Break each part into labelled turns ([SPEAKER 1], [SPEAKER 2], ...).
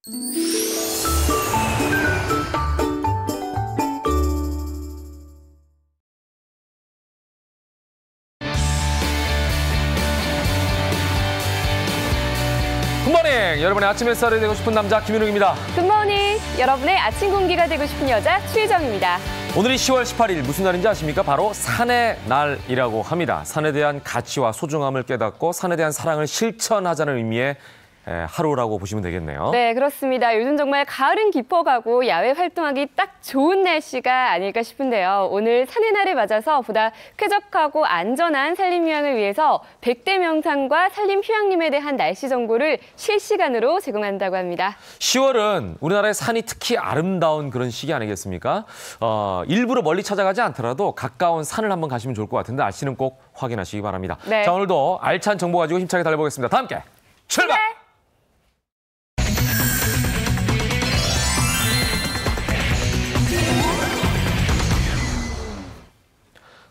[SPEAKER 1] 굿모닝! 여러분의 아침 햇살이 되고 싶은 남자 김윤욱입니다.
[SPEAKER 2] 굿모닝! 여러분의 아침 공기가 되고 싶은 여자 최희정입니다.
[SPEAKER 1] 오늘이 10월 18일 무슨 날인지 아십니까? 바로 산의 날이라고 합니다. 산에 대한 가치와 소중함을 깨닫고 산에 대한 사랑을 실천하자는 의미의 하루라고 보시면 되겠네요.
[SPEAKER 2] 네, 그렇습니다. 요즘 정말 가을은 깊어가고 야외 활동하기 딱 좋은 날씨가 아닐까 싶은데요. 오늘 산의 날을 맞아서 보다 쾌적하고 안전한 산림 휴양을 위해서 100대 명산과 산림 휴양림에 대한 날씨 정보를 실시간으로 제공한다고 합니다.
[SPEAKER 1] 10월은 우리나라의 산이 특히 아름다운 그런 시기 아니겠습니까? 일부러 멀리 찾아가지 않더라도 가까운 산을 한번 가시면 좋을 것 같은데 날씨는 꼭 확인하시기 바랍니다.
[SPEAKER 2] 네.
[SPEAKER 1] 자, 오늘도 알찬 정보 가지고 힘차게 달려보겠습니다. 다 함께 출발!
[SPEAKER 2] 네.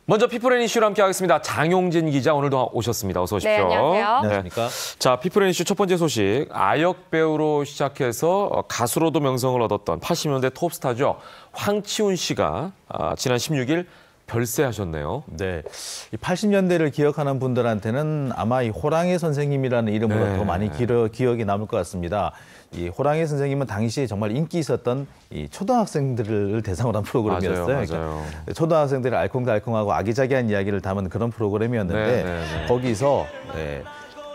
[SPEAKER 1] 먼저 피플앤 이슈로 함께 하겠습니다. 장용진 기자 오늘도 오셨습니다. 어서 오십시오.
[SPEAKER 2] 네, 안녕하세요.
[SPEAKER 3] 안녕하십니까?
[SPEAKER 1] 자, 피플앤 이슈 첫 번째 소식. 아역 배우로 시작해서 가수로도 명성을 얻었던 80년대 톱스타죠. 황치훈 씨가 지난 16일 별세하셨네요.
[SPEAKER 3] 네, 이 80년대를 기억하는 분들한테는 아마 이 호랑이 선생님이라는 이름으로
[SPEAKER 1] 네.
[SPEAKER 3] 더 많이 기억이 남을 것 같습니다. 이 호랑이 선생님은 당시에 정말 인기 있었던 이 초등학생들을 대상으로 한 프로그램이었어요.
[SPEAKER 1] 맞아요.
[SPEAKER 3] 그러니까 초등학생들이 알콩달콩하고 아기자기한 이야기를 담은 그런 프로그램이었는데
[SPEAKER 1] 네.
[SPEAKER 3] 거기서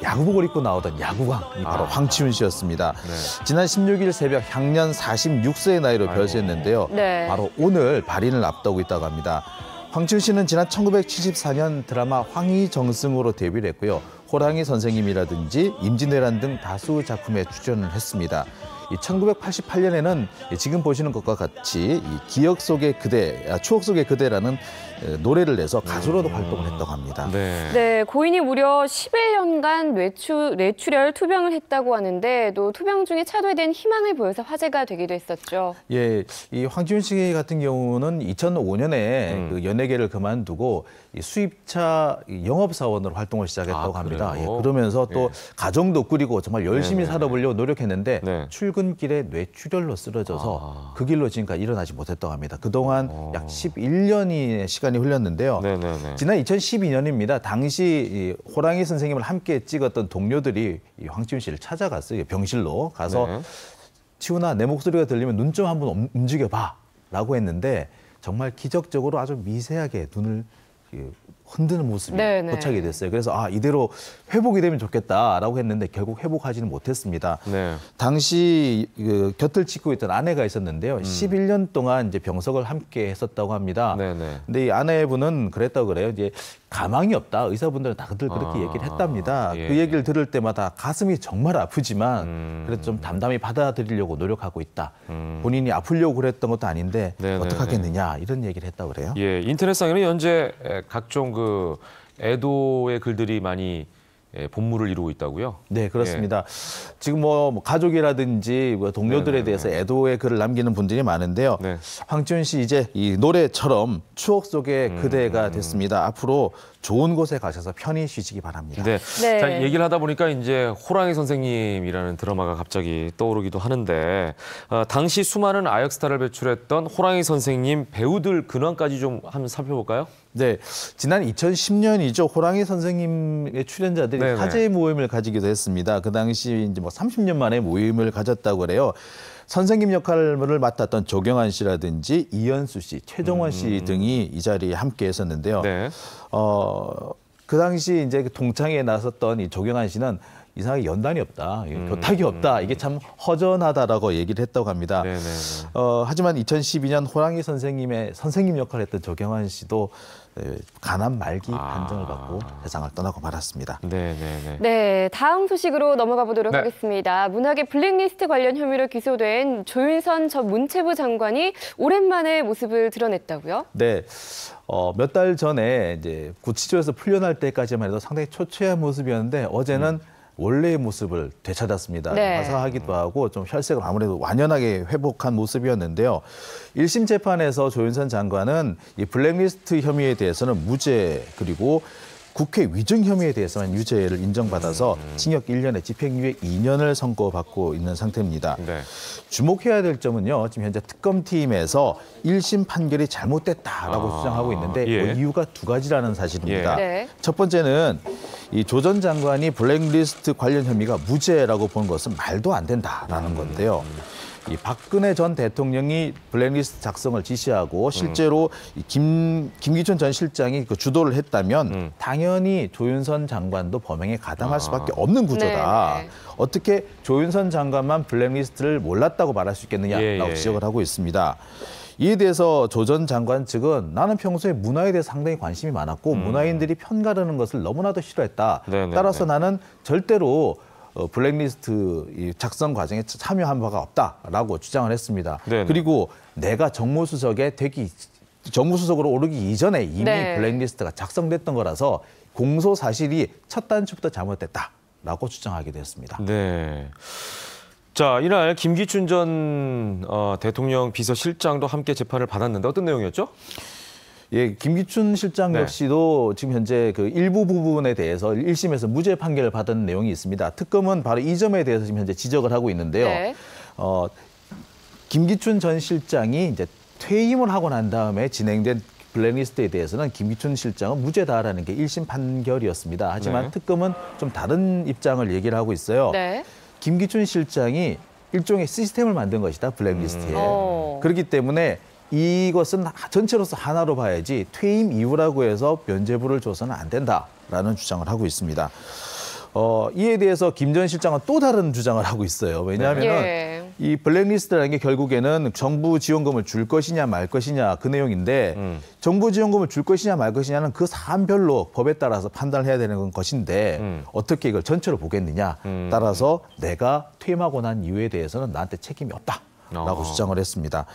[SPEAKER 3] 야구복을 입고 나오던 야구광이 바로 황치훈 씨였습니다.
[SPEAKER 1] 네.
[SPEAKER 3] 지난 16일 새벽 향년 46세의 나이로 별세했는데요.
[SPEAKER 2] 네.
[SPEAKER 3] 바로 오늘 발인을 앞두고 있다고 합니다. 황치훈 씨는 지난 1974년 드라마 황희정승으로 데뷔를 했고요. 호랑이 선생님이라든지 임진왜란 등 다수 작품에 출연을 했습니다. 1988년에는 지금 보시는 것과 같이 이 기억 속의 그대, 추억 속의 그대라는 노래를 내서 가수로도 활동을 했다고 합니다.
[SPEAKER 2] 네, 고인이 무려 11년간 뇌출혈 투병을 했다고 하는데 또 투병 중에 차도에 희망을 보여서 화제가 되기도 했었죠.
[SPEAKER 3] 예, 이 황치훈 씨 같은 경우는 2005년에 그 연예계를 그만두고 이 수입차 영업사원으로 활동을 시작했다고 합니다. 예, 그러면서 또 가정도 꾸리고 정말 열심히 살아보려고 노력했는데 출근길에 뇌출혈로 쓰러져서 그 길로 지금까지 일어나지 못했다고 합니다. 그동안 약 11년의 시간이 흘렀는데요. 지난 2012년입니다. 당시 이 호랑이 선생님을 함께 찍었던 동료들이 이 황치훈 씨를 찾아갔어요. 병실로 가서 치훈아, 내 목소리가 들리면 눈 좀 한번 움직여봐 라고 했는데 정말 기적적으로 아주 미세하게 눈을 흔드는 모습이 포착이 됐어요. 그래서 이대로 회복이 되면 좋겠다라고 했는데 결국 회복하지는 못했습니다. 당시 곁을 지키고 있던 아내가 있었는데요. 11년 동안 이제 병석을 함께 했었다고 합니다. 근데 이 아내분은 그랬다고 그래요. 이제 가망이 없다. 의사분들은 다들 그렇게 얘기를 했답니다. 그 얘기를 들을 때마다 가슴이 정말 아프지만 그래도 좀 담담히 받아들이려고 노력하고 있다. 본인이 아프려고 그랬던 것도 아닌데 어떡하겠느냐 이런 얘기를 했다고 그래요.
[SPEAKER 1] 예, 인터넷상에는 현재 각종 그 애도의 글들이 많이 본물을 이루고 있다고요?
[SPEAKER 3] 네, 그렇습니다. 지금 뭐 가족이라든지 동료들에 대해서 애도의 글을 남기는 분들이 많은데요. 황치훈 씨 이제 이 노래처럼 추억 속의 그대가 됐습니다. 앞으로 좋은 곳에 가셔서 편히 쉬시기 바랍니다.
[SPEAKER 1] 자, 얘기를 하다 보니까 이제 호랑이 선생님이라는 드라마가 갑자기 떠오르기도 하는데 당시 수많은 아역 스타를 배출했던 호랑이 선생님 배우들 근황까지 좀 한번 살펴볼까요?
[SPEAKER 3] 네, 지난 2010년이죠. 호랑이 선생님의 출연자들이 화제의 모임을 가지기도 했습니다. 그 당시 이제 뭐 30년 만에 모임을 가졌다고 그래요. 선생님 역할을 맡았던 조경환 씨라든지 이현수 씨, 최정원 씨 등이 이 자리에 함께 했었는데요. 그 당시 이제 동창회에 나섰던 이 조경환 씨는 이상하게 연단이 없다, 교탁이 없다, 이게 참 허전하다라고 얘기를 했다고 합니다. 하지만 2012년 호랑이 선생님 역할을 했던 조경환 씨도 간암 말기 판정을 받고 세상을 떠나고 말았습니다.
[SPEAKER 2] 네, 다음 소식으로 넘어가 보도록 하겠습니다. 문학의 블랙리스트 관련 혐의로 기소된 조윤선 전 문체부 장관이 오랜만에 모습을 드러냈다고요?
[SPEAKER 3] 네, 몇 달 전에 이제 구치소에서 풀려날 때까지만 해도 상당히 초췌한 모습이었는데 어제는 원래의 모습을 되찾았습니다. 화사하기도 하고 좀 혈색을 아무래도 완연하게 회복한 모습이었는데요. 1심 재판에서 조윤선 장관은 이 블랙리스트 혐의에 대해서는 무죄, 그리고 국회 위증 혐의에 대해서만 유죄를 인정받아서 징역 1년에 집행유예 2년을 선고받고 있는 상태입니다.
[SPEAKER 1] 네.
[SPEAKER 3] 주목해야 될 점은요. 지금 현재 특검팀에서 1심 판결이 잘못됐다라고 주장하고 있는데
[SPEAKER 1] 예.
[SPEAKER 3] 그 이유가 두 가지라는 사실입니다.
[SPEAKER 2] 예. 네.
[SPEAKER 3] 첫 번째는 이 조 전 장관이 블랙리스트 관련 혐의가 무죄라고 본 것은 말도 안 된다라는 건데요. 이 박근혜 전 대통령이 블랙리스트 작성을 지시하고 실제로 이 김기춘 전 실장이 그 주도를 했다면 당연히 조윤선 장관도 범행에 가담할 수밖에 없는 구조다.
[SPEAKER 2] 네.
[SPEAKER 3] 어떻게 조윤선 장관만 블랙리스트를 몰랐다고 말할 수 있겠느냐라고
[SPEAKER 1] 예.
[SPEAKER 3] 지적을 하고 있습니다. 이에 대해서 조 전 장관 측은 나는 평소에 문화에 대해 상당히 관심이 많았고 문화인들이 편가르는 것을 너무나도 싫어했다.
[SPEAKER 1] 네네네.
[SPEAKER 3] 따라서 나는 절대로 블랙리스트 이 작성 과정에 참여한 바가 없다라고 주장을 했습니다.
[SPEAKER 1] 네네.
[SPEAKER 3] 그리고 내가 정무수석으로 오르기 이전에 이미
[SPEAKER 2] 네.
[SPEAKER 3] 블랙리스트가 작성됐던 거라서 공소 사실이 첫 단추부터 잘못됐다라고 주장하게 되었습니다.
[SPEAKER 1] 네. 자, 이날 김기춘 전 대통령 비서실장도 함께 재판을 받았는데 어떤 내용이었죠?
[SPEAKER 3] 예, 김기춘 실장
[SPEAKER 1] 네.
[SPEAKER 3] 역시도 지금 현재 그 일부 부분에 대해서 1심에서 무죄 판결을 받은 내용이 있습니다. 특검은 바로 이 점에 대해서 지금 현재 지적을 하고 있는데요.
[SPEAKER 2] 네.
[SPEAKER 3] 김기춘 전 실장이 이제 퇴임을 하고 난 다음에 진행된 블랙리스트에 대해서는 김기춘 실장은 무죄다라는 게 1심 판결이었습니다. 하지만
[SPEAKER 1] 네.
[SPEAKER 3] 특검은 좀 다른 입장을 얘기를 하고 있어요.
[SPEAKER 2] 네.
[SPEAKER 3] 김기춘 실장이 일종의 시스템을 만든 것이다, 블랙리스트에. 그렇기 때문에 이것은 전체로서 하나로 봐야지 퇴임 이후라고 해서 면죄부를 줘서는 안 된다라는 주장을 하고 있습니다. 이에 대해서 김 전 실장은 또 다른 주장을 하고 있어요. 왜냐하면
[SPEAKER 2] 예.
[SPEAKER 3] 이 블랙리스트라는 게 결국에는 정부 지원금을 줄 것이냐 말 것이냐 그 내용인데 정부 지원금을 줄 것이냐 말 것이냐는 그 사안별로 법에 따라서 판단을 해야 되는 것인데 어떻게 이걸 전체로 보겠느냐 따라서 내가 퇴임하고 난 이유에 대해서는 나한테 책임이 없다라고 주장을 했습니다.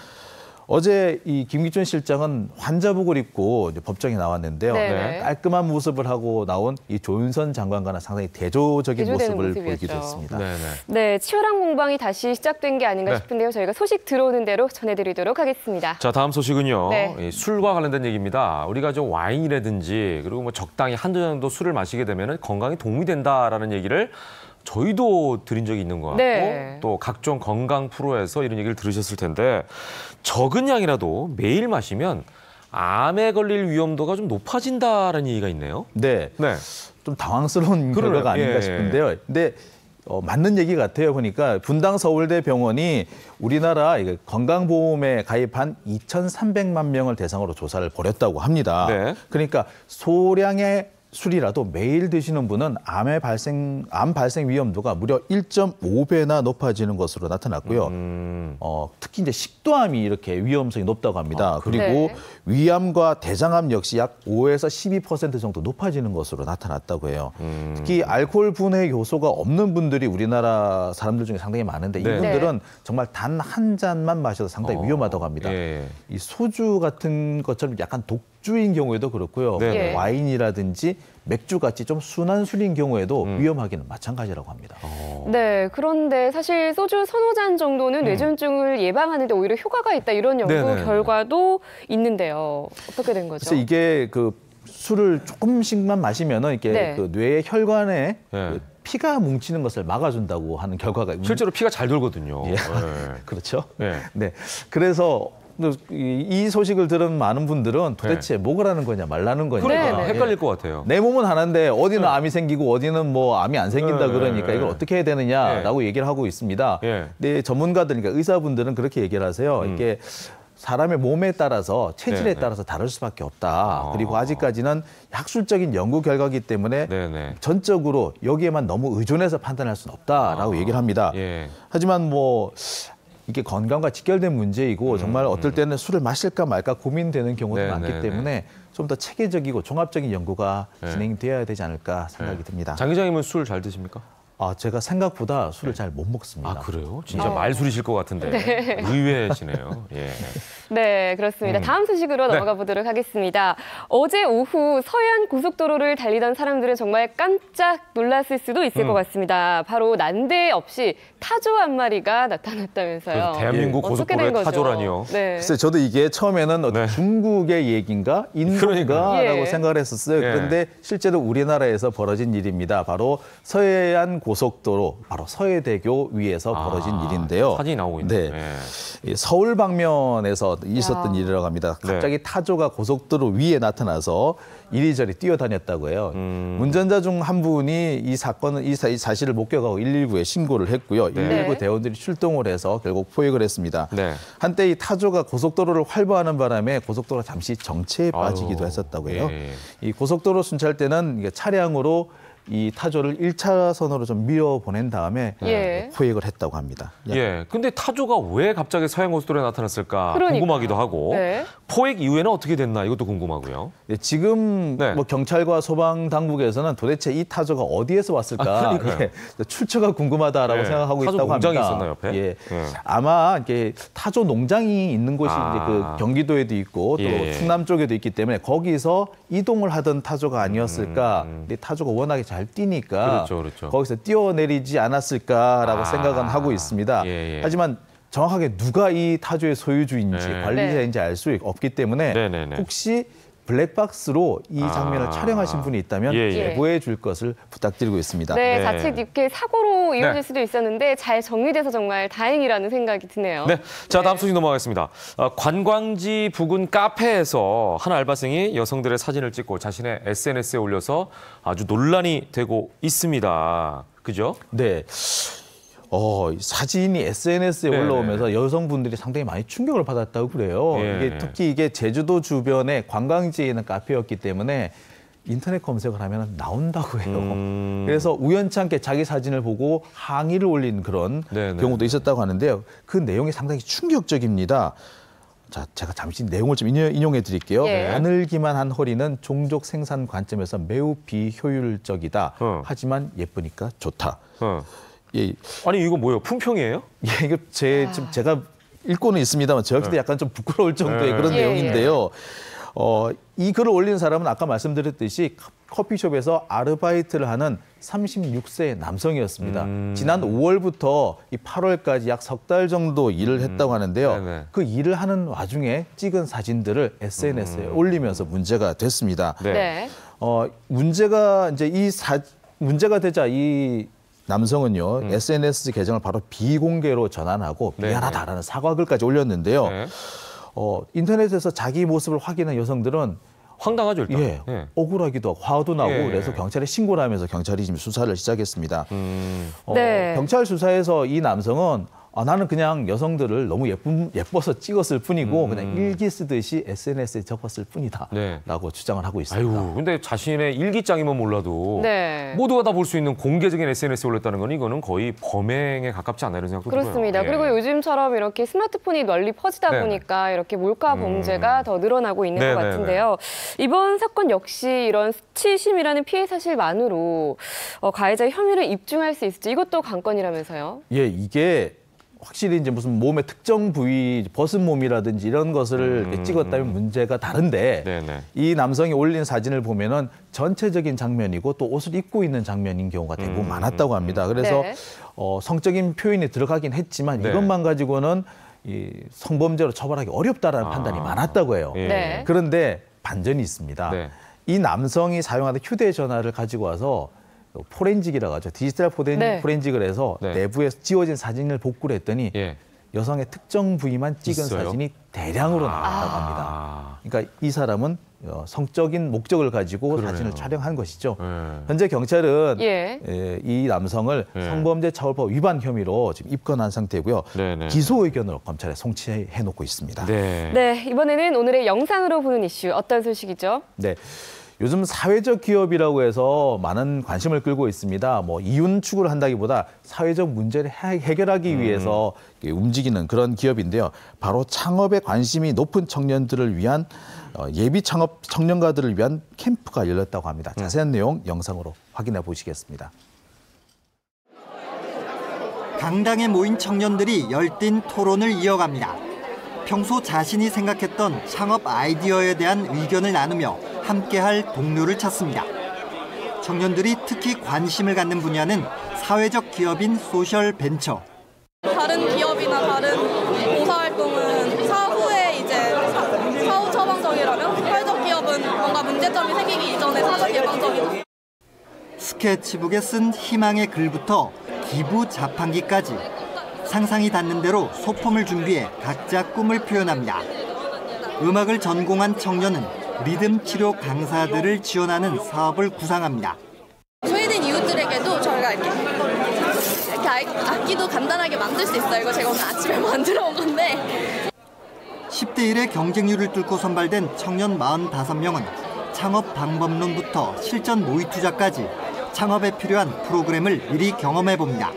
[SPEAKER 3] 어제 이 김기춘 실장은 환자복을 입고 이제 법정에 나왔는데요.
[SPEAKER 2] 네네.
[SPEAKER 3] 깔끔한 모습을 하고 나온 이 조윤선 장관과는 상당히 대조적인
[SPEAKER 2] 대조되는
[SPEAKER 3] 모습을
[SPEAKER 2] 모습이었죠.
[SPEAKER 3] 보이기도 했습니다.
[SPEAKER 1] 네네.
[SPEAKER 2] 네, 치열한 공방이 다시 시작된 게 아닌가
[SPEAKER 1] 네.
[SPEAKER 2] 싶은데요. 저희가 소식 들어오는 대로 전해드리도록 하겠습니다.
[SPEAKER 1] 자, 다음 소식은요.
[SPEAKER 2] 네.
[SPEAKER 1] 이 술과 관련된 얘기입니다. 우리가 좀 와인이라든지 그리고 뭐 적당히 한두 잔 정도 술을 마시게 되면 건강에 도움이 된다라는 얘기를 저희도 드린 적이 있는 것 같고
[SPEAKER 2] 네.
[SPEAKER 1] 또 각종 건강 프로에서 이런 얘기를 들으셨을 텐데 적은 양이라도 매일 마시면 암에 걸릴 위험도가 좀 높아진다라는 얘기가 있네요.
[SPEAKER 3] 네,
[SPEAKER 1] 네.
[SPEAKER 3] 좀 당황스러운
[SPEAKER 1] 그러네요.
[SPEAKER 3] 결과가 아닌가
[SPEAKER 1] 예.
[SPEAKER 3] 싶은데요. 근데 맞는 얘기 같아요. 보니까 분당 서울대병원이 우리나라 건강보험에 가입한 2,300만 명을 대상으로 조사를 벌였다고 합니다.
[SPEAKER 1] 네.
[SPEAKER 3] 그러니까 소량의 술이라도 매일 드시는 분은 암 발생 위험도가 무려 1.5배나 높아지는 것으로 나타났고요. 특히 이제 식도암이 이렇게 위험성이 높다고 합니다. 그리고
[SPEAKER 2] 네.
[SPEAKER 3] 위암과 대장암 역시 약 5에서 12% 정도 높아지는 것으로 나타났다고 해요. 특히 알코올 분해 요소가 없는 분들이 우리나라 사람들 중에 상당히 많은데
[SPEAKER 1] 네.
[SPEAKER 3] 이분들은 정말 단 한 잔만 마셔도 상당히 위험하다고 합니다.
[SPEAKER 1] 예.
[SPEAKER 3] 이 소주 같은 것처럼 약간 독주인 경우에도 그렇고요.
[SPEAKER 1] 네.
[SPEAKER 3] 와인이라든지 맥주같이 좀 순한 술인 경우에도 위험하기는 마찬가지라고 합니다.
[SPEAKER 2] 네, 그런데 사실 소주 서너 잔 정도는 뇌졸중을 예방하는 데 오히려 효과가 있다 이런 연구
[SPEAKER 1] 네네.
[SPEAKER 2] 결과도 있는데요. 어떻게 된 거죠?
[SPEAKER 3] 그래서 이게 그 술을 조금씩만 마시면은 이렇게
[SPEAKER 2] 네.
[SPEAKER 3] 그 뇌의 혈관에
[SPEAKER 1] 네.
[SPEAKER 3] 그 피가 뭉치는 것을 막아준다고 하는 결과가
[SPEAKER 1] 실제로 피가 잘 돌거든요.
[SPEAKER 3] 예.
[SPEAKER 1] 네.
[SPEAKER 3] 그렇죠.
[SPEAKER 1] 네.
[SPEAKER 3] 네. 그래서 이 소식을 들은 많은 분들은 도대체 뭐를 하는 거냐 말라는 거냐.
[SPEAKER 1] 그러니까
[SPEAKER 2] 네.
[SPEAKER 1] 헷갈릴 것 같아요.
[SPEAKER 3] 내 몸은 하나인데 어디는 암이 생기고 어디는 뭐 암이 안 생긴다
[SPEAKER 1] 네,
[SPEAKER 3] 그러니까
[SPEAKER 1] 네,
[SPEAKER 3] 이걸
[SPEAKER 1] 네.
[SPEAKER 3] 어떻게 해야 되느냐라고 얘기를 하고 있습니다.
[SPEAKER 1] 예.
[SPEAKER 3] 네, 전문가들, 그러니까 의사분들은 그렇게 얘기를 하세요. 이게 사람의 몸에 따라서 체질에
[SPEAKER 1] 네,
[SPEAKER 3] 따라서 다를 수밖에 없다. 그리고 아직까지는 학술적인 연구 결과이기 때문에
[SPEAKER 1] 네네.
[SPEAKER 3] 전적으로 여기에만 너무 의존해서 판단할 수는 없다라고 얘기를 합니다.
[SPEAKER 1] 예.
[SPEAKER 3] 하지만 뭐 이게 건강과 직결된 문제이고 정말 어떨 때는 술을 마실까 말까 고민되는 경우도
[SPEAKER 1] 네,
[SPEAKER 3] 많기
[SPEAKER 1] 네,
[SPEAKER 3] 때문에 좀 더 체계적이고 종합적인 연구가
[SPEAKER 1] 네.
[SPEAKER 3] 진행되어야 되지 않을까 생각이 듭니다.
[SPEAKER 1] 장 기자님은 술 잘 드십니까?
[SPEAKER 3] 제가 생각보다 술을 잘 못 먹습니다.
[SPEAKER 1] 아, 그래요? 진짜 말술이실 것 같은데. 의외시네요. 예.
[SPEAKER 2] 네, 그렇습니다. 다음 소식으로 넘어가 보도록 하겠습니다. 어제 오후 서해안 고속도로를 달리던 사람들은 정말 깜짝 놀랐을 수도 있을 것 같습니다. 바로 난데없이 타조 한 마리가 나타났다면서요.
[SPEAKER 1] 대한민국 고속도로의 타조라니요.
[SPEAKER 2] 네.
[SPEAKER 3] 글쎄 저도 이게 처음에는 어떤 중국의 얘기인가 인도인가라고
[SPEAKER 2] 예.
[SPEAKER 3] 생각을 했었어요. 그런데 실제로 우리나라에서 벌어진 일입니다. 바로 서해안 고속도로, 바로 서해대교 위에서 벌어진 일인데요.
[SPEAKER 1] 사진이 나오고 있네요.
[SPEAKER 3] 네. 이 서울 방면에서 있었던 일이라고 합니다. 갑자기 타조가 고속도로 위에 나타나서 이리저리 뛰어다녔다고 해요. 운전자 중 한 분이 이 사실을 목격하고 119에 신고를 했고요. 119 대원들이 출동을 해서 결국 포획을 했습니다. 한때 이 타조가 고속도로를 활보하는 바람에 고속도로가 잠시 정체에 빠지기도 했었다고 해요. 이 고속도로 순찰대는 이게 차량으로 이 타조를 1차선으로 좀 밀어보낸 다음에 포획을 했다고 합니다.
[SPEAKER 1] 예, 근데 타조가 왜 갑자기 서해안고속도로에 나타났을까 궁금하기도 하고 포획 이후에는 어떻게 됐나 이것도 궁금하고요.
[SPEAKER 3] 네, 지금 뭐 경찰과 소방 당국에서는 도대체 이 타조가 어디에서 왔을까 출처가 궁금하다라고 생각하고
[SPEAKER 1] 타조
[SPEAKER 3] 있다고
[SPEAKER 1] 농장이
[SPEAKER 3] 합니다.
[SPEAKER 1] 있었나 옆에?
[SPEAKER 3] 아마 이게 타조 농장이 있는 곳이 이제 그 경기도에도 있고 또 충남 쪽에도 있기 때문에 거기서 이동을 하던 타조가 아니었을까. 근데 타조가 워낙에 잘 뛰니까 거기서 뛰어내리지 않았을까라고 생각은 하고 있습니다. 하지만 정확하게 누가 이 타조의 소유주인지 관리자인지 알 수 없기 때문에 혹시 블랙박스로 이 장면을 촬영하신 분이 있다면 제보해 줄 것을 부탁드리고 있습니다.
[SPEAKER 2] 네, 자칫 이렇게 사고로 이어질 수도 있었는데 잘 정리돼서 정말 다행이라는 생각이 드네요.
[SPEAKER 1] 네, 자 다음 소식 넘어가겠습니다. 관광지 부근 카페에서 한 알바생이 여성들의 사진을 찍고 자신의 SNS에 올려서 아주 논란이 되고 있습니다. 그죠?
[SPEAKER 3] 네. 사진이 SNS에 올라오면서 여성분들이 상당히 많이 충격을 받았다고 그래요. 특히 이게 제주도 주변에 관광지에 있는 카페였기 때문에 인터넷 검색을 하면 나온다고 해요. 그래서 우연찮게 자기 사진을 보고 항의를 올린 그런 경우도 있었다고 하는데요. 그 내용이 상당히 충격적입니다. 자, 제가 잠시 내용을 좀 인용해 드릴게요. 가늘기만 한 허리는 종족 생산 관점에서 매우 비효율적이다. 하지만 예쁘니까 좋다.
[SPEAKER 1] 아니 이거 뭐예요? 품평이에요?
[SPEAKER 3] 이거 지금 제가 읽고는 있습니다만 저한테도 약간 좀 부끄러울 정도의 그런 내용인데요. 이 글을 올린 사람은 아까 말씀드렸듯이 커피숍에서 아르바이트를 하는 36세 남성이었습니다. 지난 5월부터 이 8월까지 약 석 달 정도 일을 했다고 하는데요. 그 일을 하는 와중에 찍은 사진들을 SNS에 올리면서 문제가 됐습니다. 문제가 이제 문제가 되자 이 남성은요 SNS 계정을 바로 비공개로 전환하고 미안하다라는 사과글까지 올렸는데요. 인터넷에서 자기 모습을 확인한 여성들은
[SPEAKER 1] 황당하죠 일단.
[SPEAKER 3] 억울하기도 하고 화도 나고 그래서 경찰에 신고를 하면서 경찰이 지금 수사를 시작했습니다. 경찰 수사에서 이 남성은 나는 그냥 여성들을 너무 예뻐서 찍었을 뿐이고 그냥 일기 쓰듯이 SNS에 적었을 뿐이다 라고 주장을 하고 있습니다.
[SPEAKER 1] 아유, 근데 자신의 일기장이면 몰라도 모두가 다 볼 수 있는 공개적인 SNS에 올렸다는 건 이거는 거의 범행에 가깝지 않나 이런 생각도 들어요.
[SPEAKER 2] 그렇습니다. 그리고 요즘처럼 이렇게 스마트폰이 널리 퍼지다 보니까 이렇게 몰카 범죄가 더 늘어나고 있는 것 같은데요. 이번 사건 역시 이런 수치심이라는 피해 사실만으로 가해자 혐의를 입증할 수 있을지 이것도 관건이라면서요.
[SPEAKER 3] 이게 확실히 이제 무슨 몸의 특정 부위, 벗은 몸이라든지 이런 것을 찍었다면 문제가 다른데 이 남성이 올린 사진을 보면은 전체적인 장면이고 또 옷을 입고 있는 장면인 경우가 대부분 많았다고 합니다. 그래서 성적인 표현이 들어가긴 했지만 이것만 가지고는 이 성범죄로 처벌하기 어렵다라는 판단이 많았다고 해요. 그런데 반전이 있습니다. 이 남성이 사용하던 휴대전화를 가지고 와서 포렌직이라고 하죠. 디지털 포렌직을 해서 내부에 지워진 사진을 복구를 했더니 여성의 특정 부위만 찍은 사진이 대량으로 나왔다고 합니다. 그러니까 이 사람은 성적인 목적을 가지고 사진을 촬영한 것이죠. 현재 경찰은 이 남성을 성범죄 처벌법 위반 혐의로 지금 입건한 상태고요. 기소 의견으로 검찰에 송치해 놓고 있습니다.
[SPEAKER 2] 네, 이번에는 오늘의 영상으로 보는 이슈 어떤 소식이죠?
[SPEAKER 3] 요즘 사회적 기업이라고 해서 많은 관심을 끌고 있습니다. 이윤 추구를 한다기보다 사회적 문제를 해결하기 위해서 움직이는 그런 기업인데요. 바로 창업에 관심이 높은 청년들을 위한 예비 창업 청년가들을 위한 캠프가 열렸다고 합니다. 자세한 내용 영상으로 확인해 보시겠습니다.
[SPEAKER 4] 강당에 모인 청년들이 열띤 토론을 이어갑니다. 평소 자신이 생각했던 창업 아이디어에 대한 의견을 나누며 함께할 동료를 찾습니다. 청년들이 특히 관심을 갖는 분야는 사회적 기업인 소셜 벤처.
[SPEAKER 5] 다른 기업이나 다른 봉사활동은 사후에 이제 사후 처방적이라면 사회적 기업은 뭔가 문제점이 생기기 이전에 사전 예방적이다.
[SPEAKER 4] 스케치북에 쓴 희망의 글부터 기부 자판기까지 상상이 닿는 대로 소품을 준비해 각자 꿈을 표현합니다. 음악을 전공한 청년은 리듬 치료 강사들을 지원하는 사업을 구상합니다.
[SPEAKER 5] 소외된 이웃들에게도 저희가 이렇게 악기도 간단하게 만들 수 있어요. 이거 제가 오늘 아침에 만들어 온 건데.
[SPEAKER 4] 10대 1의 경쟁률을 뚫고 선발된 청년 45명은 창업 방법론부터 실전 모의 투자까지 창업에 필요한 프로그램을 미리 경험해 봅니다.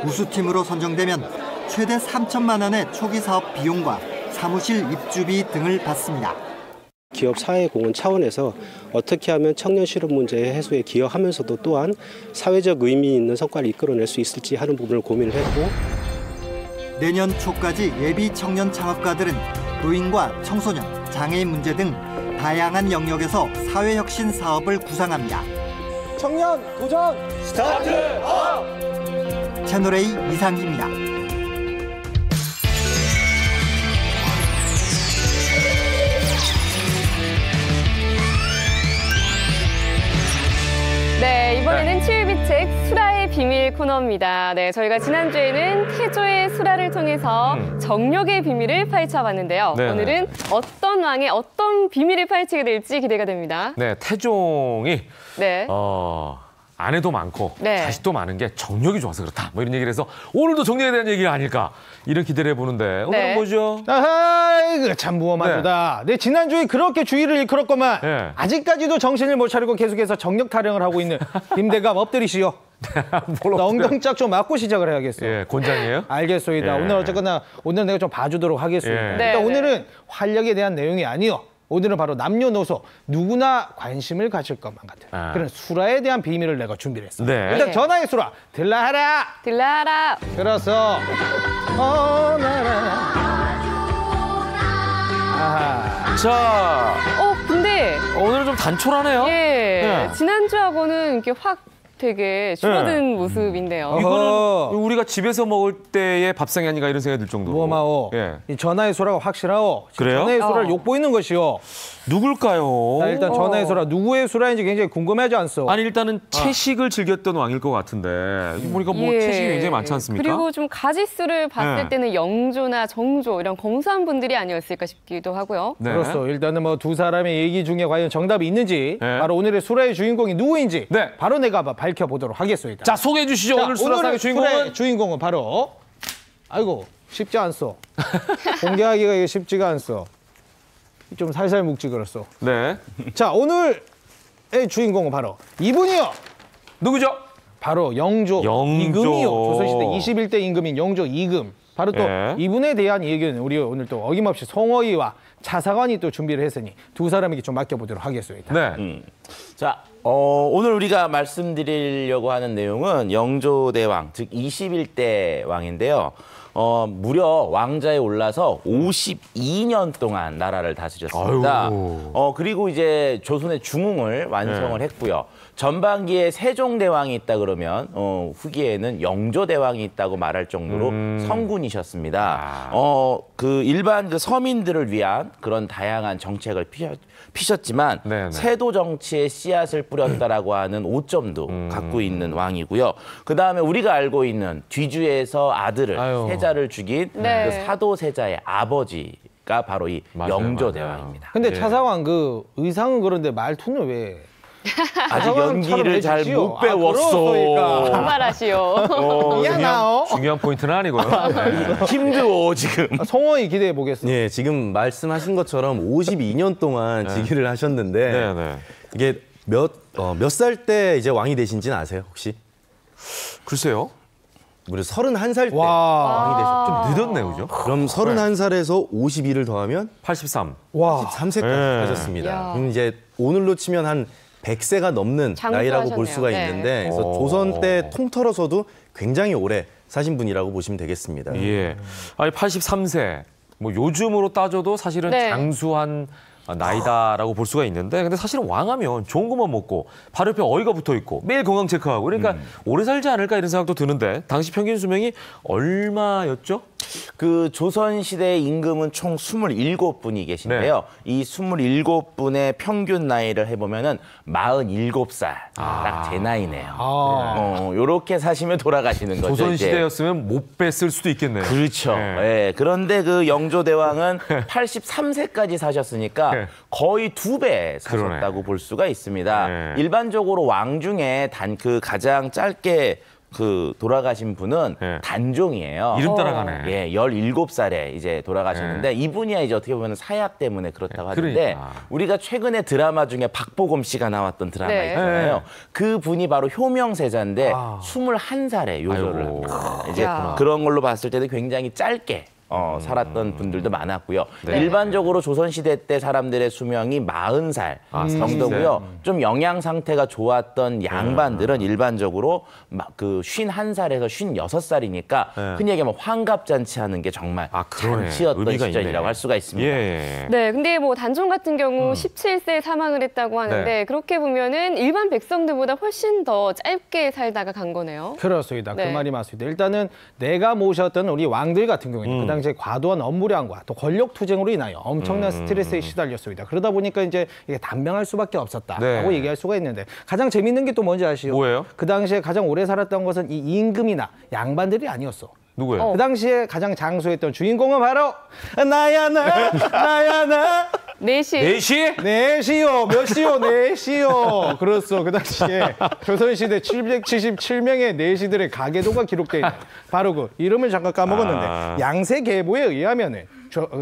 [SPEAKER 4] 우수팀으로 선정되면 최대 3천만 원의 초기 사업 비용과 사무실 입주비 등을 받습니다.
[SPEAKER 6] 기업 사회공헌 차원에서 어떻게 하면 청년 실업 문제 해소에 기여하면서도 또한 사회적 의미 있는 성과를 이끌어낼 수 있을지 하는 부분을 고민을 했고,
[SPEAKER 4] 내년 초까지 예비 청년 창업가들은 노인과 청소년, 장애인 문제 등 다양한 영역에서 사회혁신 사업을 구상합니다.
[SPEAKER 7] 청년 도전 스타트업!
[SPEAKER 4] 채널A 이상희입니다.
[SPEAKER 2] 네, 이번에는 치유비책 수라의 비밀 코너입니다. 네, 저희가 지난주에는 태조의 수라를 통해서 정력의 비밀을 파헤쳐봤는데요.
[SPEAKER 1] 네.
[SPEAKER 2] 오늘은 어떤 왕의 어떤 비밀을 파헤치게 될지 기대가 됩니다.
[SPEAKER 1] 네, 태종이
[SPEAKER 2] 네.
[SPEAKER 1] 아내도 많고
[SPEAKER 2] 네.
[SPEAKER 1] 자식도 많은 게 정력이 좋아서 그렇다. 뭐 이런 얘기를 해서 오늘도 정력에 대한 얘기가 아닐까 이런 기대를 해보는데 오늘은
[SPEAKER 2] 네.
[SPEAKER 1] 뭐죠?
[SPEAKER 3] 아이고 참 무엄하다. 네, 지난주에 그렇게 주의를 일컬었건만
[SPEAKER 1] 네.
[SPEAKER 3] 아직까지도 정신을 못 차리고 계속해서 정력 타령을 하고 있는 김대감 엎드리시오. 나 엉덩짝 좀 맞고 시작을 해야겠어요.
[SPEAKER 1] 예, 곤장이에요?
[SPEAKER 3] 알겠소이다.
[SPEAKER 1] 예.
[SPEAKER 3] 오늘 어쨌거나 오늘 내가 좀 봐주도록 하겠습니다.
[SPEAKER 1] 예.
[SPEAKER 3] 일단
[SPEAKER 2] 네,
[SPEAKER 3] 오늘은 활력에 대한 내용이 아니요. 오늘은 바로 남녀노소 누구나 관심을 가질 것만 같은 그런 수라에 대한 비밀을 내가 준비를 했습니다.
[SPEAKER 1] 네.
[SPEAKER 3] 일단 전화의 수라 들라하라.
[SPEAKER 2] 들라라.
[SPEAKER 3] 들어서 나라. 아하.
[SPEAKER 1] 자,
[SPEAKER 2] 근데
[SPEAKER 1] 오늘은 좀 단촐하네요.
[SPEAKER 2] 예,
[SPEAKER 1] 네.
[SPEAKER 2] 지난주하고는 이렇게 확 되게 줄어든 모습인데요.
[SPEAKER 3] 어허.
[SPEAKER 1] 이거는 우리가 집에서 먹을 때의 밥상이 아닌가 이런 생각이 들 정도로.
[SPEAKER 3] 무엄하오.
[SPEAKER 1] 예.
[SPEAKER 3] 이 전화의 수라가 확실하오.
[SPEAKER 1] 그래요?
[SPEAKER 3] 전화의 수라를 욕보이는 것이오.
[SPEAKER 1] 누굴까요?
[SPEAKER 3] 자, 일단 전화의 수라 누구의 수라인지 굉장히 궁금하지 않소?
[SPEAKER 1] 아니 일단은 채식을 즐겼던 왕일 것 같은데 보니까 뭐
[SPEAKER 2] 예.
[SPEAKER 1] 채식이 굉장히 많지 않습니까?
[SPEAKER 2] 그리고 좀 가지수를 봤을
[SPEAKER 1] 네.
[SPEAKER 2] 때는 영조나 정조 이런 검소한 분들이 아니었을까 싶기도 하고요.
[SPEAKER 1] 네.
[SPEAKER 3] 그렇소. 일단은 뭐 두 사람의 얘기 중에 과연 정답이 있는지
[SPEAKER 1] 네.
[SPEAKER 3] 바로 오늘의 수라의 주인공이 누구인지
[SPEAKER 1] 네.
[SPEAKER 3] 바로 내가 밝혀보도록 하겠습니다.
[SPEAKER 1] 자, 소개해 주시죠.
[SPEAKER 3] 자,
[SPEAKER 1] 오늘 수라상의
[SPEAKER 3] 오늘의
[SPEAKER 1] 주인공은
[SPEAKER 3] 수라의 주인공은 바로 아이고 쉽지 않소. 공개하기가 이게 쉽지가 않소. 좀 살살 묵지 그렇소.
[SPEAKER 1] 네.
[SPEAKER 3] 자, 오늘의 주인공은 바로 이분이요.
[SPEAKER 1] 누구죠?
[SPEAKER 3] 바로 영조
[SPEAKER 1] 영조.
[SPEAKER 3] 이금이요. 조선시대 21대 임금인 영조 이금. 바로 또
[SPEAKER 1] 예.
[SPEAKER 3] 이분에 대한 얘기는 우리 오늘 또 어김없이 송어이와 차사관이 또 준비를 했으니 두 사람에게 좀 맡겨보도록 하겠습니다.
[SPEAKER 1] 네.
[SPEAKER 8] 자, 오늘 우리가 말씀드리려고 하는 내용은 영조대왕, 즉 21대 왕인데요. 무려 왕자에 올라서 52년 동안 나라를 다스렸습니다.
[SPEAKER 1] 아유.
[SPEAKER 8] 그리고 이제 조선의 중흥을 완성을 했고요. 전반기에 세종대왕이 있다 그러면 후기에는 영조대왕이 있다고 말할 정도로 성군이셨습니다. 그 일반 그 서민들을 위한 그런 다양한 정책을 피셨지만
[SPEAKER 1] 네네.
[SPEAKER 8] 세도 정치의 씨앗을 뿌렸다라고 하는 오점도 갖고 있는 왕이고요. 그 다음에 우리가 알고 있는 뒤주에서 아들을
[SPEAKER 1] 아유.
[SPEAKER 8] 세자를 죽인
[SPEAKER 2] 네.
[SPEAKER 8] 그 사도세자의 아버지가 바로 이
[SPEAKER 1] 맞아요,
[SPEAKER 8] 영조대왕입니다.
[SPEAKER 3] 근데
[SPEAKER 1] 예.
[SPEAKER 3] 차사관 그 의상은 그런데 말투는 왜?
[SPEAKER 8] 아직 연기를 잘 못 배웠어.
[SPEAKER 3] 그렇소이까.
[SPEAKER 2] 반말하시오.
[SPEAKER 3] 미안하오.
[SPEAKER 1] 중요한 포인트는 아니고요. 네.
[SPEAKER 8] 힘들어 지금.
[SPEAKER 3] 송어이 기대해 보겠습니다.
[SPEAKER 9] 예, 지금 말씀하신 것처럼 52년 동안 즉위를 하셨는데
[SPEAKER 1] 네, 네.
[SPEAKER 9] 이게 몇 살 때 이제 왕이 되신지는 아세요, 혹시?
[SPEAKER 1] 글쎄요.
[SPEAKER 9] 무려 31살 때
[SPEAKER 3] 와.
[SPEAKER 9] 왕이 되셨죠.
[SPEAKER 1] 좀 늦었네, 그죠?
[SPEAKER 9] 그럼 31살에서 52를 더하면
[SPEAKER 1] 83.
[SPEAKER 3] 와.
[SPEAKER 9] 13세까지
[SPEAKER 1] 네.
[SPEAKER 9] 하셨습니다.
[SPEAKER 2] 이야.
[SPEAKER 9] 그럼 이제 오늘로 치면 한 100세가 넘는
[SPEAKER 2] 장수하셨네요.
[SPEAKER 9] 나이라고 볼 수가
[SPEAKER 2] 네.
[SPEAKER 9] 있는데 그래서
[SPEAKER 1] 오.
[SPEAKER 9] 조선 때 통틀어서도 굉장히 오래 사신 분이라고 보시면 되겠습니다.
[SPEAKER 1] 예. 아니 83세. 뭐 요즘으로 따져도 사실은
[SPEAKER 2] 네.
[SPEAKER 1] 장수한 나이다라고 볼 수가 있는데 근데 사실은 왕하면 좋은 것만 먹고 바로 옆에 어이가 붙어 있고 매일 건강 체크하고 그러니까 오래 살지 않을까 이런 생각도 드는데 당시 평균 수명이 얼마였죠?
[SPEAKER 8] 그 조선시대 임금은 총 27분이 계신데요. 이 27분의 평균 나이를 해보면은 47살. 딱 제 나이네요. 요렇게 사시면 돌아가시는 거죠.
[SPEAKER 1] 조선시대였으면 못 뺐을 수도 있겠네요.
[SPEAKER 8] 그렇죠. 예. 그런데 그 영조대왕은 83세까지 사셨으니까 거의 2배 사셨다고 볼 수가 있습니다. 일반적으로 왕 중에 그 가장 짧게 그 돌아가신 분은 단종이에요.
[SPEAKER 1] 이름 따라가네.
[SPEAKER 8] 예, 17살에 이제 돌아가셨는데 이분이야 이제 어떻게 보면 사약 때문에 그렇다고 하는데
[SPEAKER 1] 그러니까.
[SPEAKER 8] 우리가 최근에 드라마 중에 박보검 씨가 나왔던 드라마 있잖아요. 그 분이 바로 효명세자인데 21살에 요절을 합니다. 이제 그런 걸로 봤을 때도 굉장히 짧게 살았던 분들도 많았고요. 일반적으로 조선시대 때 사람들의 수명이 40살 정도고요. 좀 영양 상태가 좋았던 양반들은 일반적으로 그 51살에서 56살이니까 흔히 얘기하면 환갑잔치 하는 게 정말 잔치였던 시절이라고 할 수가 있습니다.
[SPEAKER 2] 네, 근데 뭐 단종 같은 경우 17세에 사망을 했다고 하는데 그렇게 보면은 일반 백성들보다 훨씬 더 짧게 살다가 간 거네요.
[SPEAKER 7] 그렇습니다. 그 말이 맞습니다. 일단은 내가 모셨던 우리 왕들 같은 경우에는 그 당시에 과도한 업무량과 또 권력 투쟁으로 인하여 엄청난 스트레스에 시달렸습니다. 그러다 보니까 이제 이게 단명할 수밖에 없었다라고 얘기할 수가 있는데 가장 재밌는 게 또 뭔지 아시죠?
[SPEAKER 1] 뭐예요?
[SPEAKER 7] 그 당시에 가장 오래 살았던 것은 이 임금이나 양반들이 아니었어.
[SPEAKER 1] 누구예요?
[SPEAKER 7] 그 당시에 가장 장수했던 주인공은 바로 나야 나.
[SPEAKER 2] 4시?
[SPEAKER 7] 4시요. 몇 시요? 4시요. 그렇소. 그 당시에 조선시대 777명의 내시들의 가계도가 기록돼 있는 바로 그 이름을 잠깐 까먹었는데 양세계보에 의하면은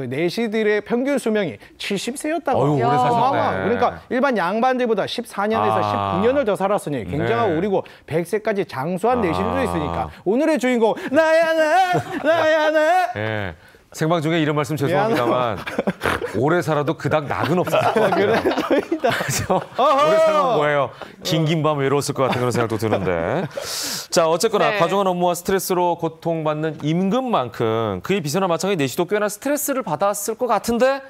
[SPEAKER 7] 내시들의 평균 수명이 70세였다고.
[SPEAKER 1] 오래 사셨네.
[SPEAKER 7] 그러니까 일반 양반들보다 14년에서 19년을 더 살았으니 굉장하고 그리고 100세까지 장수한 내시들도 있으니까 오늘의 주인공 나야 나.
[SPEAKER 1] 예. 생방 중에 이런 말씀 죄송합니다만 오래 살아도 그닥 낙은 없었을 것 같아요. 그렇죠? 오래 살면 뭐예요? 긴긴 밤 외로웠을 것 같은 그런 생각도 드는데. 자, 어쨌거나 과중한 업무와 스트레스로 고통받는 임금만큼 그에 비서나 마찬가지 내시도 꽤나 스트레스를 받았을 것 같은데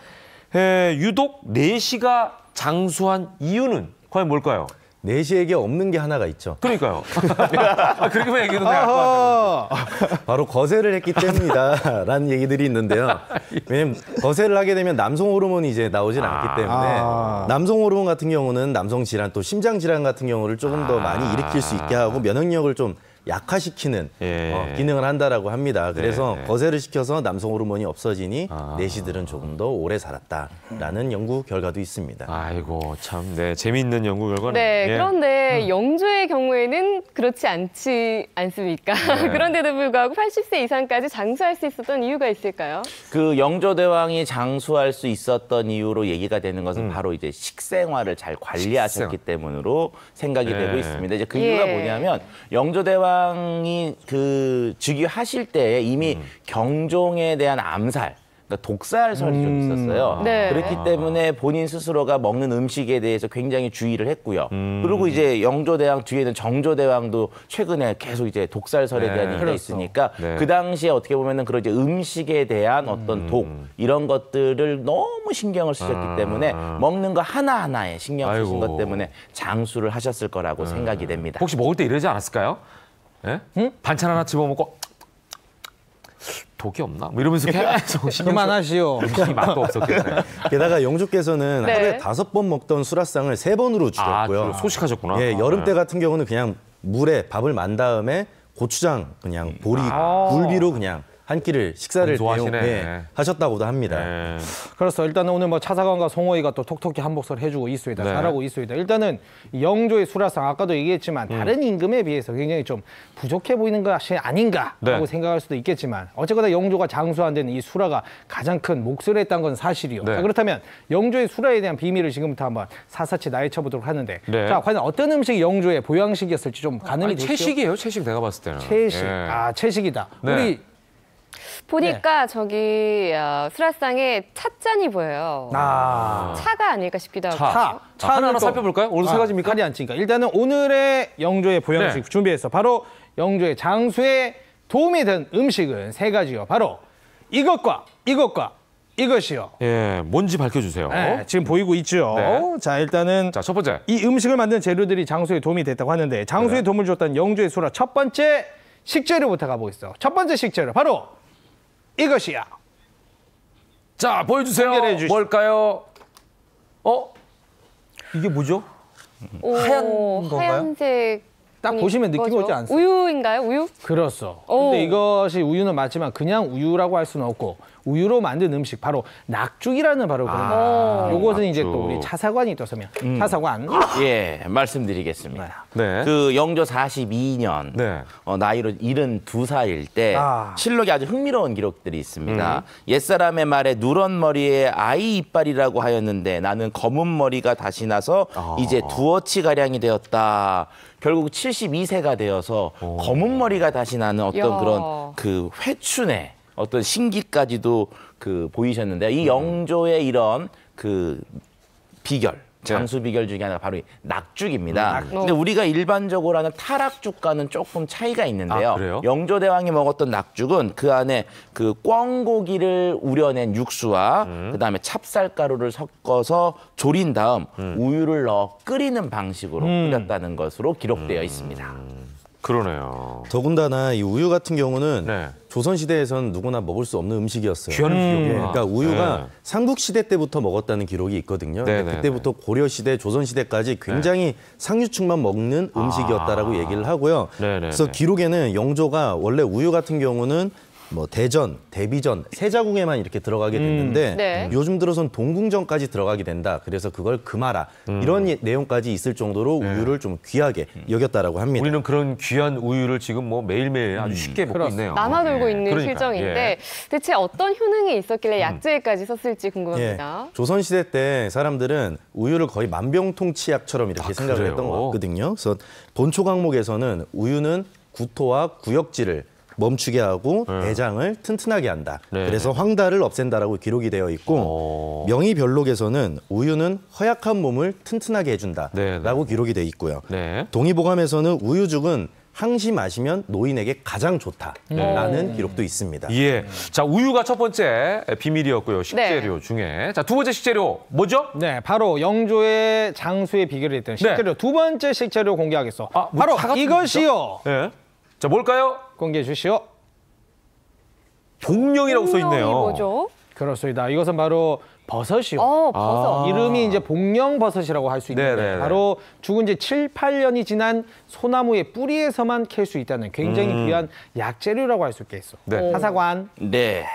[SPEAKER 1] 유독 내시가 장수한 이유는 과연 뭘까요?
[SPEAKER 9] 내시에게 없는 게 하나가 있죠.
[SPEAKER 1] 그러니까요. 그렇게만 얘기해도 될 것 같아요.
[SPEAKER 9] 바로 거세를 했기 때문이다라는 얘기들이 있는데요. 왜냐면 거세를 하게 되면 남성 호르몬이 이제 나오진 않기 때문에 남성 호르몬 같은 경우는 남성 질환 또 심장 질환 같은 경우를 조금 더 많이 일으킬 수 있게 하고 면역력을 좀 약화시키는 기능을 한다라고 합니다. 그래서 거세를 시켜서 남성 호르몬이 없어지니 내시들은 조금 더 오래 살았다라는 연구 결과도 있습니다.
[SPEAKER 1] 아이고 참, 재미있는 연구 결과는.
[SPEAKER 2] 그런데 영조의 경우에는 그렇지 않습니까? 그런데도 불구하고 80세 이상까지 장수할 수 있었던 이유가 있을까요?
[SPEAKER 8] 그 영조대왕이 장수할 수 있었던 이유로 얘기가 되는 것은 바로 이제 식생활을 잘 관리하셨기 때문으로 생각이 되고 있습니다. 이제 그 이유가 뭐냐면 영조대왕이 그 즉위하실 때 이미 경종에 대한 암살, 그러니까 독살설이 좀 있었어요. 그렇기 때문에 본인 스스로가 먹는 음식에 대해서 굉장히 주의를 했고요. 그리고 이제 영조대왕 뒤에는 정조대왕도 최근에 계속 이제 독살설에 대한 얘기가 있으니까 그 당시에 어떻게 보면은 그런 이제 음식에 대한 어떤 독 이런 것들을 너무 신경을 쓰셨기 때문에 먹는 거 하나하나에 신경 쓰신 것 때문에 장수를 하셨을 거라고 생각이 됩니다.
[SPEAKER 1] 혹시 먹을 때 이러지 않았을까요? 반찬 하나 집어먹고 독이 없나? 뭐 이러면서 계속
[SPEAKER 7] 그만하시오.
[SPEAKER 1] 음식이 맛도 없었겠네.
[SPEAKER 9] 게다가 영주께서는 하루에 5번 먹던 수라상을 3번으로 줄였고요.
[SPEAKER 1] 소식하셨구나.
[SPEAKER 9] 여름 때 같은 경우는 그냥 물에 밥을 만 다음에 고추장 그냥 보리 굴비로 그냥 한 끼를 식사를 하셨다고도 합니다.
[SPEAKER 7] 그래서 일단은 오늘 뭐 차사관과 송호이가 또 톡톡히 한몫을 해주고 있습니다. 잘하고 있습니다. 일단은 영조의 수라상 아까도 얘기했지만 다른 임금에 비해서 굉장히 좀 부족해 보이는 것이 아닌가라고 생각할 수도 있겠지만 어쨌거나 영조가 장수한 데는 이 수라가 가장 큰 몫을 했다는 건 사실이요. 자, 그렇다면 영조의 수라에 대한 비밀을 지금부터 한번 사사치 나열쳐보도록 하는데 자, 과연 어떤 음식이 영조의 보양식이었을지 좀 가늠이 되시죠?
[SPEAKER 1] 채식이에요. 채식 내가 봤을 때는.
[SPEAKER 7] 채식. 채식이다. 우리
[SPEAKER 2] 보니까 저기 수라상에 찻잔이 보여요. 차가 아닐까 싶기도 하고.
[SPEAKER 1] 차 하나 살펴볼까요? 오늘 세 가지입니까?
[SPEAKER 7] 칼이 안 치니까. 일단은 오늘의 영조의 보양식 준비해서 바로 영조의 장수의 도움이 된 음식은 세 가지요. 바로 이것과 이것이요.
[SPEAKER 1] 예, 뭔지 밝혀주세요.
[SPEAKER 7] 네, 지금 보이고 있죠.
[SPEAKER 1] 네.
[SPEAKER 7] 자, 일단은
[SPEAKER 1] 자, 첫 번째.
[SPEAKER 7] 이 음식을 만든 재료들이 장소에 도움이 됐다고 하는데 장소에 도움을 줬던 영조의 수라 첫 번째 식재료부터 가보겠어. 첫 번째 식재료 바로 이것이야.
[SPEAKER 1] 자, 보여주세요.
[SPEAKER 7] 연결해 주시죠.
[SPEAKER 1] 뭘까요? 이게 뭐죠? 하얀 건가요?
[SPEAKER 2] 하얀색.
[SPEAKER 7] 딱 보시면 느낌이 오지 않습니까?
[SPEAKER 2] 우유인가요? 우유?
[SPEAKER 7] 그렇소.
[SPEAKER 2] 오.
[SPEAKER 7] 근데 이것이 우유는 맞지만 그냥 우유라고 할 수는 없고 우유로 만든 음식 바로 낙죽이라는 바로 그런 거. 요것은 이제 또 우리 차사관이 또 서면 차사관.
[SPEAKER 8] 예, 말씀드리겠습니다.
[SPEAKER 1] 네.
[SPEAKER 8] 그 영조 42년
[SPEAKER 1] 네.
[SPEAKER 8] 나이로 72살일 때
[SPEAKER 7] 아.
[SPEAKER 8] 실록에 아주 흥미로운 기록들이 있습니다. 옛사람의 말에 누런 머리에 아이 이빨이라고 하였는데 나는 검은 머리가 다시 나서 이제 두어치 가량이 되었다. 결국 72세가 되어서 검은 머리가 다시 나는 어떤
[SPEAKER 2] 야.
[SPEAKER 8] 그런 그 회춘의 어떤 신기까지도 그 보이셨는데 이 영조의 이런 그 비결, 장수 비결 중에 하나가 바로 이 낙죽입니다. 근데 우리가 일반적으로 하는 타락죽과는 조금 차이가 있는데요.
[SPEAKER 1] 아, 그래요?
[SPEAKER 8] 영조 대왕이 먹었던 낙죽은 그 안에 그 꿩고기를 우려낸 육수와 그다음에 찹쌀가루를 섞어서 졸인 다음 우유를 넣어 끓이는 방식으로 끓였다는 것으로 기록되어 있습니다.
[SPEAKER 1] 그러네요.
[SPEAKER 9] 더군다나 이 우유 같은 경우는
[SPEAKER 1] 네.
[SPEAKER 9] 조선시대에서는 누구나 먹을 수 없는 음식이었어요.
[SPEAKER 1] 귀한 음식이구나.
[SPEAKER 9] 예, 그러니까 우유가
[SPEAKER 1] 네.
[SPEAKER 9] 삼국시대 때부터 먹었다는 기록이 있거든요.
[SPEAKER 1] 네,
[SPEAKER 9] 근데
[SPEAKER 1] 네,
[SPEAKER 9] 그때부터 고려시대, 조선시대까지 굉장히 상류층만 먹는 음식이었다라고 얘기를 하고요.
[SPEAKER 1] 네, 네,
[SPEAKER 9] 그래서
[SPEAKER 1] 네.
[SPEAKER 9] 기록에는 영조가 원래 우유 같은 경우는 뭐 대전, 대비전, 세자궁에만 이렇게 들어가게 됐는데
[SPEAKER 2] 네.
[SPEAKER 9] 요즘 들어선 동궁전까지 들어가게 된다. 그래서 그걸 금하라. 이런 내용까지 있을 정도로 우유를 좀 귀하게 여겼다라고 합니다.
[SPEAKER 1] 우리는 그런 귀한 우유를 지금 뭐 매일매일 아주 쉽게 먹고 있네요.
[SPEAKER 2] 남아돌고 있는
[SPEAKER 1] 그러니까,
[SPEAKER 2] 실정인데
[SPEAKER 1] 예.
[SPEAKER 2] 대체 어떤 효능이 있었길래 약재까지 썼을지 궁금합니다.
[SPEAKER 9] 예, 조선시대 때 사람들은 우유를 거의 만병통치약처럼 이렇게 생각을
[SPEAKER 1] 그래요?
[SPEAKER 9] 했던 것 같거든요. 그래서 본초 강목에서는 우유는 구토와 구역질을 멈추게 하고 내장을 튼튼하게 한다.
[SPEAKER 1] 네.
[SPEAKER 9] 그래서 황달을 없앤다라고 기록이 되어 있고 명의별록에서는 우유는 허약한 몸을 튼튼하게 해준다라고 기록이 되어 있고요.
[SPEAKER 1] 네.
[SPEAKER 9] 동의보감에서는 우유죽은 항시 마시면 노인에게 가장 좋다라는 기록도 있습니다.
[SPEAKER 1] 예. 자, 우유가 첫 번째 비밀이었고요. 식재료
[SPEAKER 2] 네.
[SPEAKER 1] 중에. 자, 두 번째 식재료 뭐죠?
[SPEAKER 7] 네, 바로 영조의 장수의 비결이 있던 식재료 두 번째 식재료 공개하겠어.
[SPEAKER 1] 아, 뭐
[SPEAKER 7] 바로
[SPEAKER 1] 차 같은
[SPEAKER 7] 이것이요.
[SPEAKER 1] 예. 자, 뭘까요?
[SPEAKER 7] 공개해 주시오.
[SPEAKER 1] 복령이라고 써
[SPEAKER 2] 분명히
[SPEAKER 1] 있네요.
[SPEAKER 2] 뭐죠?
[SPEAKER 7] 그렇습니다. 이것은 바로 버섯이요.
[SPEAKER 2] 버섯.
[SPEAKER 7] 이름이 이제 복령버섯이라고 할 수 있는데
[SPEAKER 1] 네네네.
[SPEAKER 7] 바로 죽은 지 7, 8년이 지난 소나무의 뿌리에서만 캘 수 있다는 굉장히 귀한 약재료라고 할 수 있겠어.
[SPEAKER 1] 네.
[SPEAKER 7] 사사관.
[SPEAKER 8] 네.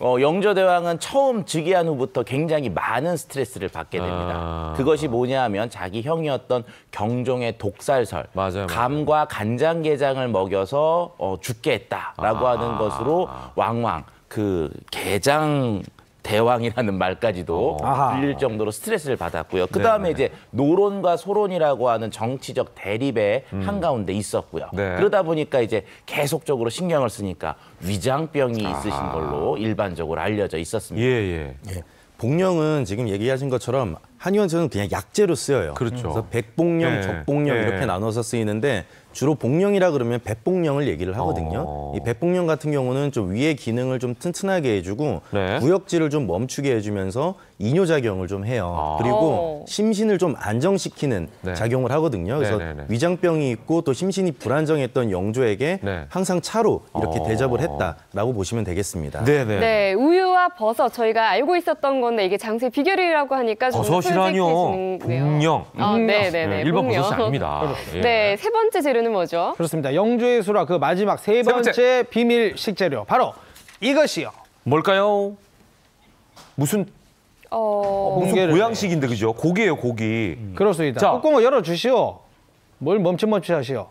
[SPEAKER 8] 영조 대왕은 처음 즉위한 후부터 굉장히 많은 스트레스를 받게 됩니다. 그것이 뭐냐 하면 자기 형이었던 경종의 독살설,
[SPEAKER 1] 맞아요.
[SPEAKER 8] 감과 간장게장을 먹여서 죽게 했다라고 하는 것으로 왕왕 그 게장 대왕이라는 말까지도 불릴 정도로 스트레스를 받았고요. 그다음에 이제 노론과 소론이라고 하는 정치적 대립의 한가운데 있었고요.
[SPEAKER 1] 네.
[SPEAKER 8] 그러다 보니까 이제 계속적으로 신경을 쓰니까 위장병이 있으신 걸로 일반적으로 알려져 있었습니다.
[SPEAKER 1] 예.
[SPEAKER 9] 예. 복령은 지금 얘기하신 것처럼 한의원에서는 그냥 약재로 쓰여요.
[SPEAKER 1] 그렇죠.
[SPEAKER 9] 그래서 백복령,
[SPEAKER 1] 네.
[SPEAKER 9] 적복령
[SPEAKER 1] 네.
[SPEAKER 9] 이렇게 나눠서 쓰이는데 주로 복령이라 그러면 백복령을 얘기를 하거든요. 이 백복령 같은 경우는 좀 위의 기능을 좀 튼튼하게 해주고
[SPEAKER 1] 네.
[SPEAKER 9] 구역질을 좀 멈추게 해주면서 이뇨작용을 좀 해요. 그리고 심신을 좀 안정시키는
[SPEAKER 1] 네.
[SPEAKER 9] 작용을 하거든요. 그래서
[SPEAKER 1] 네네네.
[SPEAKER 9] 위장병이 있고 또 심신이 불안정했던 영조에게
[SPEAKER 1] 네.
[SPEAKER 9] 항상 차로 이렇게 대접을 했다라고 보시면 되겠습니다.
[SPEAKER 1] 네네.
[SPEAKER 2] 네, 우유와 버섯 저희가 알고 있었던 건데 이게 장수의 비결이라고 하니까 좀
[SPEAKER 1] 버섯이라니요.
[SPEAKER 2] 솔직해지는데요.
[SPEAKER 1] 복령.
[SPEAKER 2] 네네네.
[SPEAKER 1] 일반
[SPEAKER 2] 복령.
[SPEAKER 1] 버섯이 아닙니다. 예.
[SPEAKER 2] 네, 세 번째 재료는 뭐죠?
[SPEAKER 7] 그렇습니다. 영조의 수라 그 마지막 세 번째 비밀 식재료 바로 이것이요.
[SPEAKER 1] 뭘까요? 무슨
[SPEAKER 7] 공개를
[SPEAKER 1] 보양식인데 그죠? 고기예요, 고기.
[SPEAKER 7] 그렇습니다.
[SPEAKER 1] 자.
[SPEAKER 7] 뚜껑을 열어 주시오. 뭘 멈칫멈칫 하시오.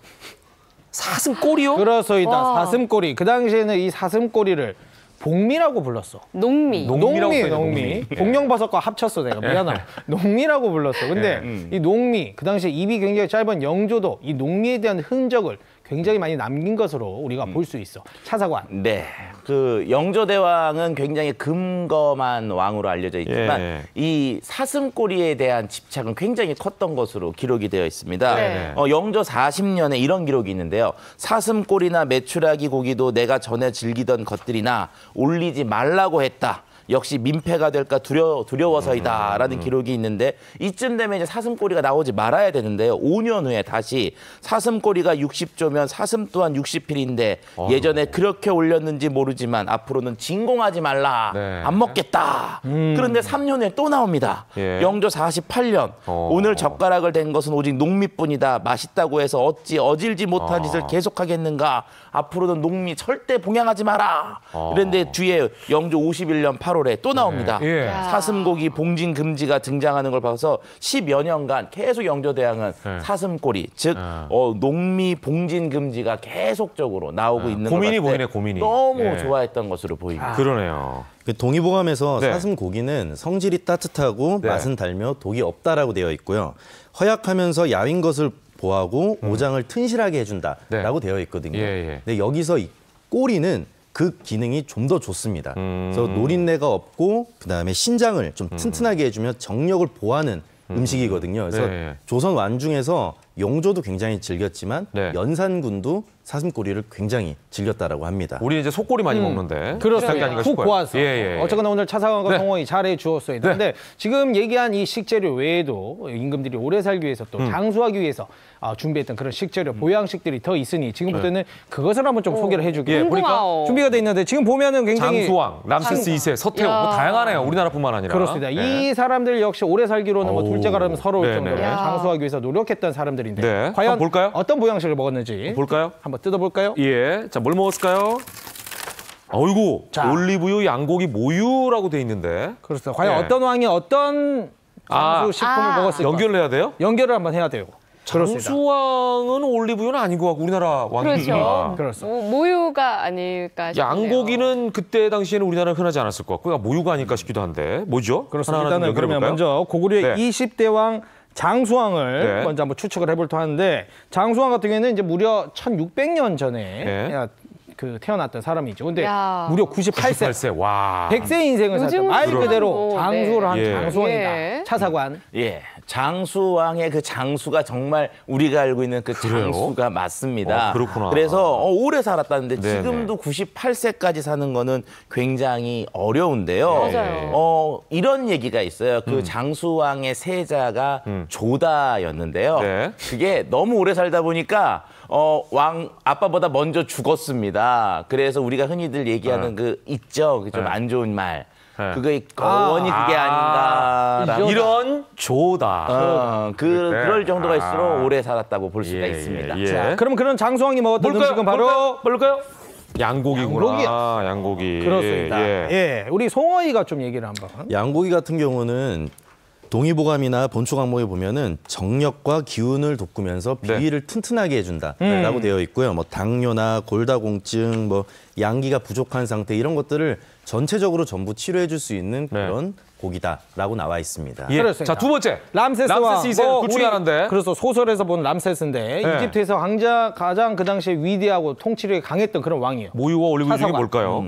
[SPEAKER 1] 사슴 꼬리요?
[SPEAKER 7] 그렇습니다.
[SPEAKER 2] 와.
[SPEAKER 7] 사슴꼬리. 그 당시에는 이 사슴꼬리를 복미라고 불렀어.
[SPEAKER 2] 농미.
[SPEAKER 1] 농미라고 써요,
[SPEAKER 7] 농미. 복령버섯과 합쳤어 내가 미안하다. 농미라고 불렀어. 근데 이 농미 그 당시에 입이 굉장히 짧은 영조도 이 농미에 대한 흔적을 굉장히 많이 남긴 것으로 우리가 볼 수 있어. 차사관.
[SPEAKER 8] 네. 그 영조대왕은 굉장히 금검한 왕으로 알려져 있지만 이 사슴꼬리에 대한 집착은 굉장히 컸던 것으로 기록이 되어 있습니다.
[SPEAKER 2] 네.
[SPEAKER 8] 영조 40년에 이런 기록이 있는데요. 사슴꼬리나 메추라기 고기도 내가 전에 즐기던 것들이나 올리지 말라고 했다. 역시 민폐가 될까 두려워서이다라는 기록이 있는데 이쯤 되면 이제 사슴꼬리가 나오지 말아야 되는데요. 5년 후에 다시 사슴꼬리가 60조면 사슴 또한 60필인데 예전에 그렇게 올렸는지 모르지만 앞으로는 진공하지 말라.
[SPEAKER 1] 네.
[SPEAKER 8] 안 먹겠다. 그런데 3년 후에 또 나옵니다.
[SPEAKER 1] 예.
[SPEAKER 8] 영조 48년. 오늘 젓가락을 댄 것은 오직 농미뿐이다. 맛있다고 해서 어찌 어질지 못한 짓을 계속하겠는가. 앞으로는 농미 절대 봉양하지 마라. 그런데 뒤에 영조 51년 8월에 또 나옵니다.
[SPEAKER 1] 예.
[SPEAKER 8] 사슴고기 봉진 금지가 등장하는 걸 봐서 10여 년간 계속 영조대왕은 사슴꼬리, 즉 농미 봉진 금지가 계속적으로 나오고 있는
[SPEAKER 1] 고민이
[SPEAKER 8] 것 같아
[SPEAKER 1] 보이네, 고민이.
[SPEAKER 8] 너무 좋아했던 것으로 보입니다.
[SPEAKER 1] 그러네요.
[SPEAKER 9] 그 동의보감에서
[SPEAKER 1] 네.
[SPEAKER 9] 사슴 고기는 성질이 따뜻하고
[SPEAKER 1] 네.
[SPEAKER 9] 맛은 달며 독이 없다라고 되어 있고요. 허약하면서 야윈 것을 보하고 오장을 튼실하게 해준다라고 되어 있거든요. 근데 여기서 이 꼬리는 그 기능이 좀 더 좋습니다. 그래서 노린내가 없고 그다음에 신장을 좀 튼튼하게 해주며 정력을 보하는 음식이거든요. 그래서 조선 완중에서 영조도 굉장히 즐겼지만 연산군도 사슴꼬리를 굉장히 즐겼다라고 합니다.
[SPEAKER 1] 우리 이제 속꼬리 많이 먹는데
[SPEAKER 7] 그렇습니다. 푹 고아서. 어쨌거나 오늘 차사관과 성호이 잘해 주었어요. 그런데 지금 얘기한 이 식재료 외에도 임금들이 오래 살기 위해서 또 장수하기 위해서 준비했던 그런 식재료, 보양식들이 더 있으니 지금부터는 그것을 한번 좀 소개를 해주게 보니까 준비가 돼 있는데 지금 보면은 굉장히
[SPEAKER 1] 장수왕, 람세스 2세, 서태후 뭐 다양하네요. 우리나라뿐만 아니라.
[SPEAKER 7] 그렇습니다. 이 사람들 역시 오래 살기로는 뭐 둘째가 그러면 서러울 정도로 장수하기 위해서 노력했던 사람들인데 과연
[SPEAKER 1] 한번 볼까요?
[SPEAKER 7] 어떤 보양식을 먹었는지
[SPEAKER 1] 볼까요?
[SPEAKER 7] 한번 뜯어볼까요?
[SPEAKER 1] 예. 자, 뭘 먹었을까요? 어이구,
[SPEAKER 7] 자.
[SPEAKER 1] 올리브유, 양고기, 모유라고 돼 있는데.
[SPEAKER 7] 그렇습니다. 과연 어떤 왕이 어떤 장수 식품을 먹었을까?
[SPEAKER 1] 연결을 해야 돼요?
[SPEAKER 7] 연결을 한번 해야 돼요.
[SPEAKER 1] 장수왕은 올리브유는 아닌 것 같고 우리나라 왕이니까.
[SPEAKER 2] 그렇죠. 모유가 아닐까 싶네요.
[SPEAKER 1] 양고기는 그때 당시에는 우리나라는 흔하지 않았을 것 같고 모유가 아닐까 싶기도 한데 뭐죠?
[SPEAKER 7] 그렇습니다. 일단은 그러면 먼저 고구려의 20대 왕 장수왕을 먼저 한번 추측을 해볼까 하는데 장수왕 같은 경우에는 이제 무려 1600년 전에 태어났던 사람이죠. 근데 무려 98세.
[SPEAKER 1] 와.
[SPEAKER 7] 100세 인생을 살던 말 그대로 장수를 한 장수왕이다.
[SPEAKER 2] 예.
[SPEAKER 7] 차사관.
[SPEAKER 8] 예. 장수왕의 그 장수가 정말 우리가 알고 있는 그 장수가 맞습니다.
[SPEAKER 1] 그렇구나.
[SPEAKER 8] 그래서 오래 살았다는데 지금도 98세까지 사는 거는 굉장히 어려운데요.
[SPEAKER 2] 맞아요.
[SPEAKER 8] 이런 얘기가 있어요. 그 장수왕의 세자가 조다였는데요. 그게 너무 오래 살다 보니까 왕 아빠보다 먼저 죽었습니다. 그래서 우리가 흔히들 얘기하는 그 있죠. 좀 안 좋은 말. 그게 원이 그게 아닌가.
[SPEAKER 1] 이런 조다.
[SPEAKER 8] 그럴 정도가 있을수록 오래 살았다고 볼 수가 있습니다.
[SPEAKER 7] 자, 그럼 그런 장수왕이 먹었던 음식은 바로
[SPEAKER 1] 뭘까요? 양고기구나. 양고기.
[SPEAKER 7] 그렇습니다. 예. 우리 송어이가 좀 얘기를 한번.
[SPEAKER 9] 양고기 같은 경우는 동의보감이나 본초강목에 보면은 정력과 기운을 돋구면서 비위를 튼튼하게 해준다라고 되어 있고요. 뭐 당뇨나 골다공증, 뭐 양기가 부족한 상태 이런 것들을 전체적으로 전부 치료해줄 수 있는 그런 고기다라고 나와 있습니다.
[SPEAKER 1] 자, 두 번째.
[SPEAKER 7] 람세스
[SPEAKER 1] 2세는 굿 중에 하나인데.
[SPEAKER 7] 그래서 소설에서 본 람세스인데 이집트에서 가장 그 당시에 위대하고 통치력이 강했던 그런 왕이에요.
[SPEAKER 1] 모유와 올리브유 중에 뭘까요?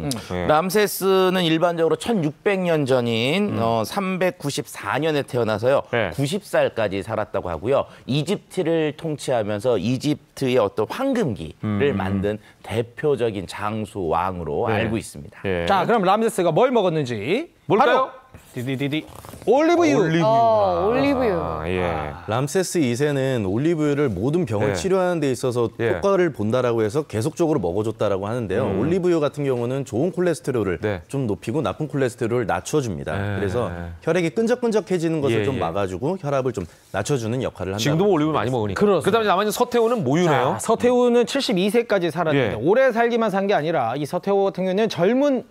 [SPEAKER 8] 람세스는 일반적으로 1600년 전인 394년에 태어나서요. 90살까지 살았다고 하고요. 이집트를 통치하면서 이집트의 어떤 황금기를 만든 대표적인 장수 왕으로 알고 있습니다.
[SPEAKER 7] 자, 그럼 람세스가 뭘 먹었는지
[SPEAKER 1] 뭘까요?
[SPEAKER 7] 디디디디 올리브유.
[SPEAKER 2] 올리브유.
[SPEAKER 9] 람세스 2세는 올리브유를 모든 병을 치료하는 데 있어서 효과를 본다라고 해서 계속적으로 먹어줬다라고 하는데요. 올리브유 같은 경우는 좋은 콜레스테롤을 좀 높이고 나쁜 콜레스테롤을 낮춰줍니다. 그래서 혈액이 끈적끈적해지는 것을 좀 막아주고 혈압을 좀 낮춰주는 역할을 한다.
[SPEAKER 1] 지금도 올리브유 많이 먹으니까. 그다음에 남아있는 서태후는 모유네요.
[SPEAKER 7] 자, 서태후는 72세까지 살았는데 오래 살기만 산 게 아니라 이 서태후 같은 경우는 젊은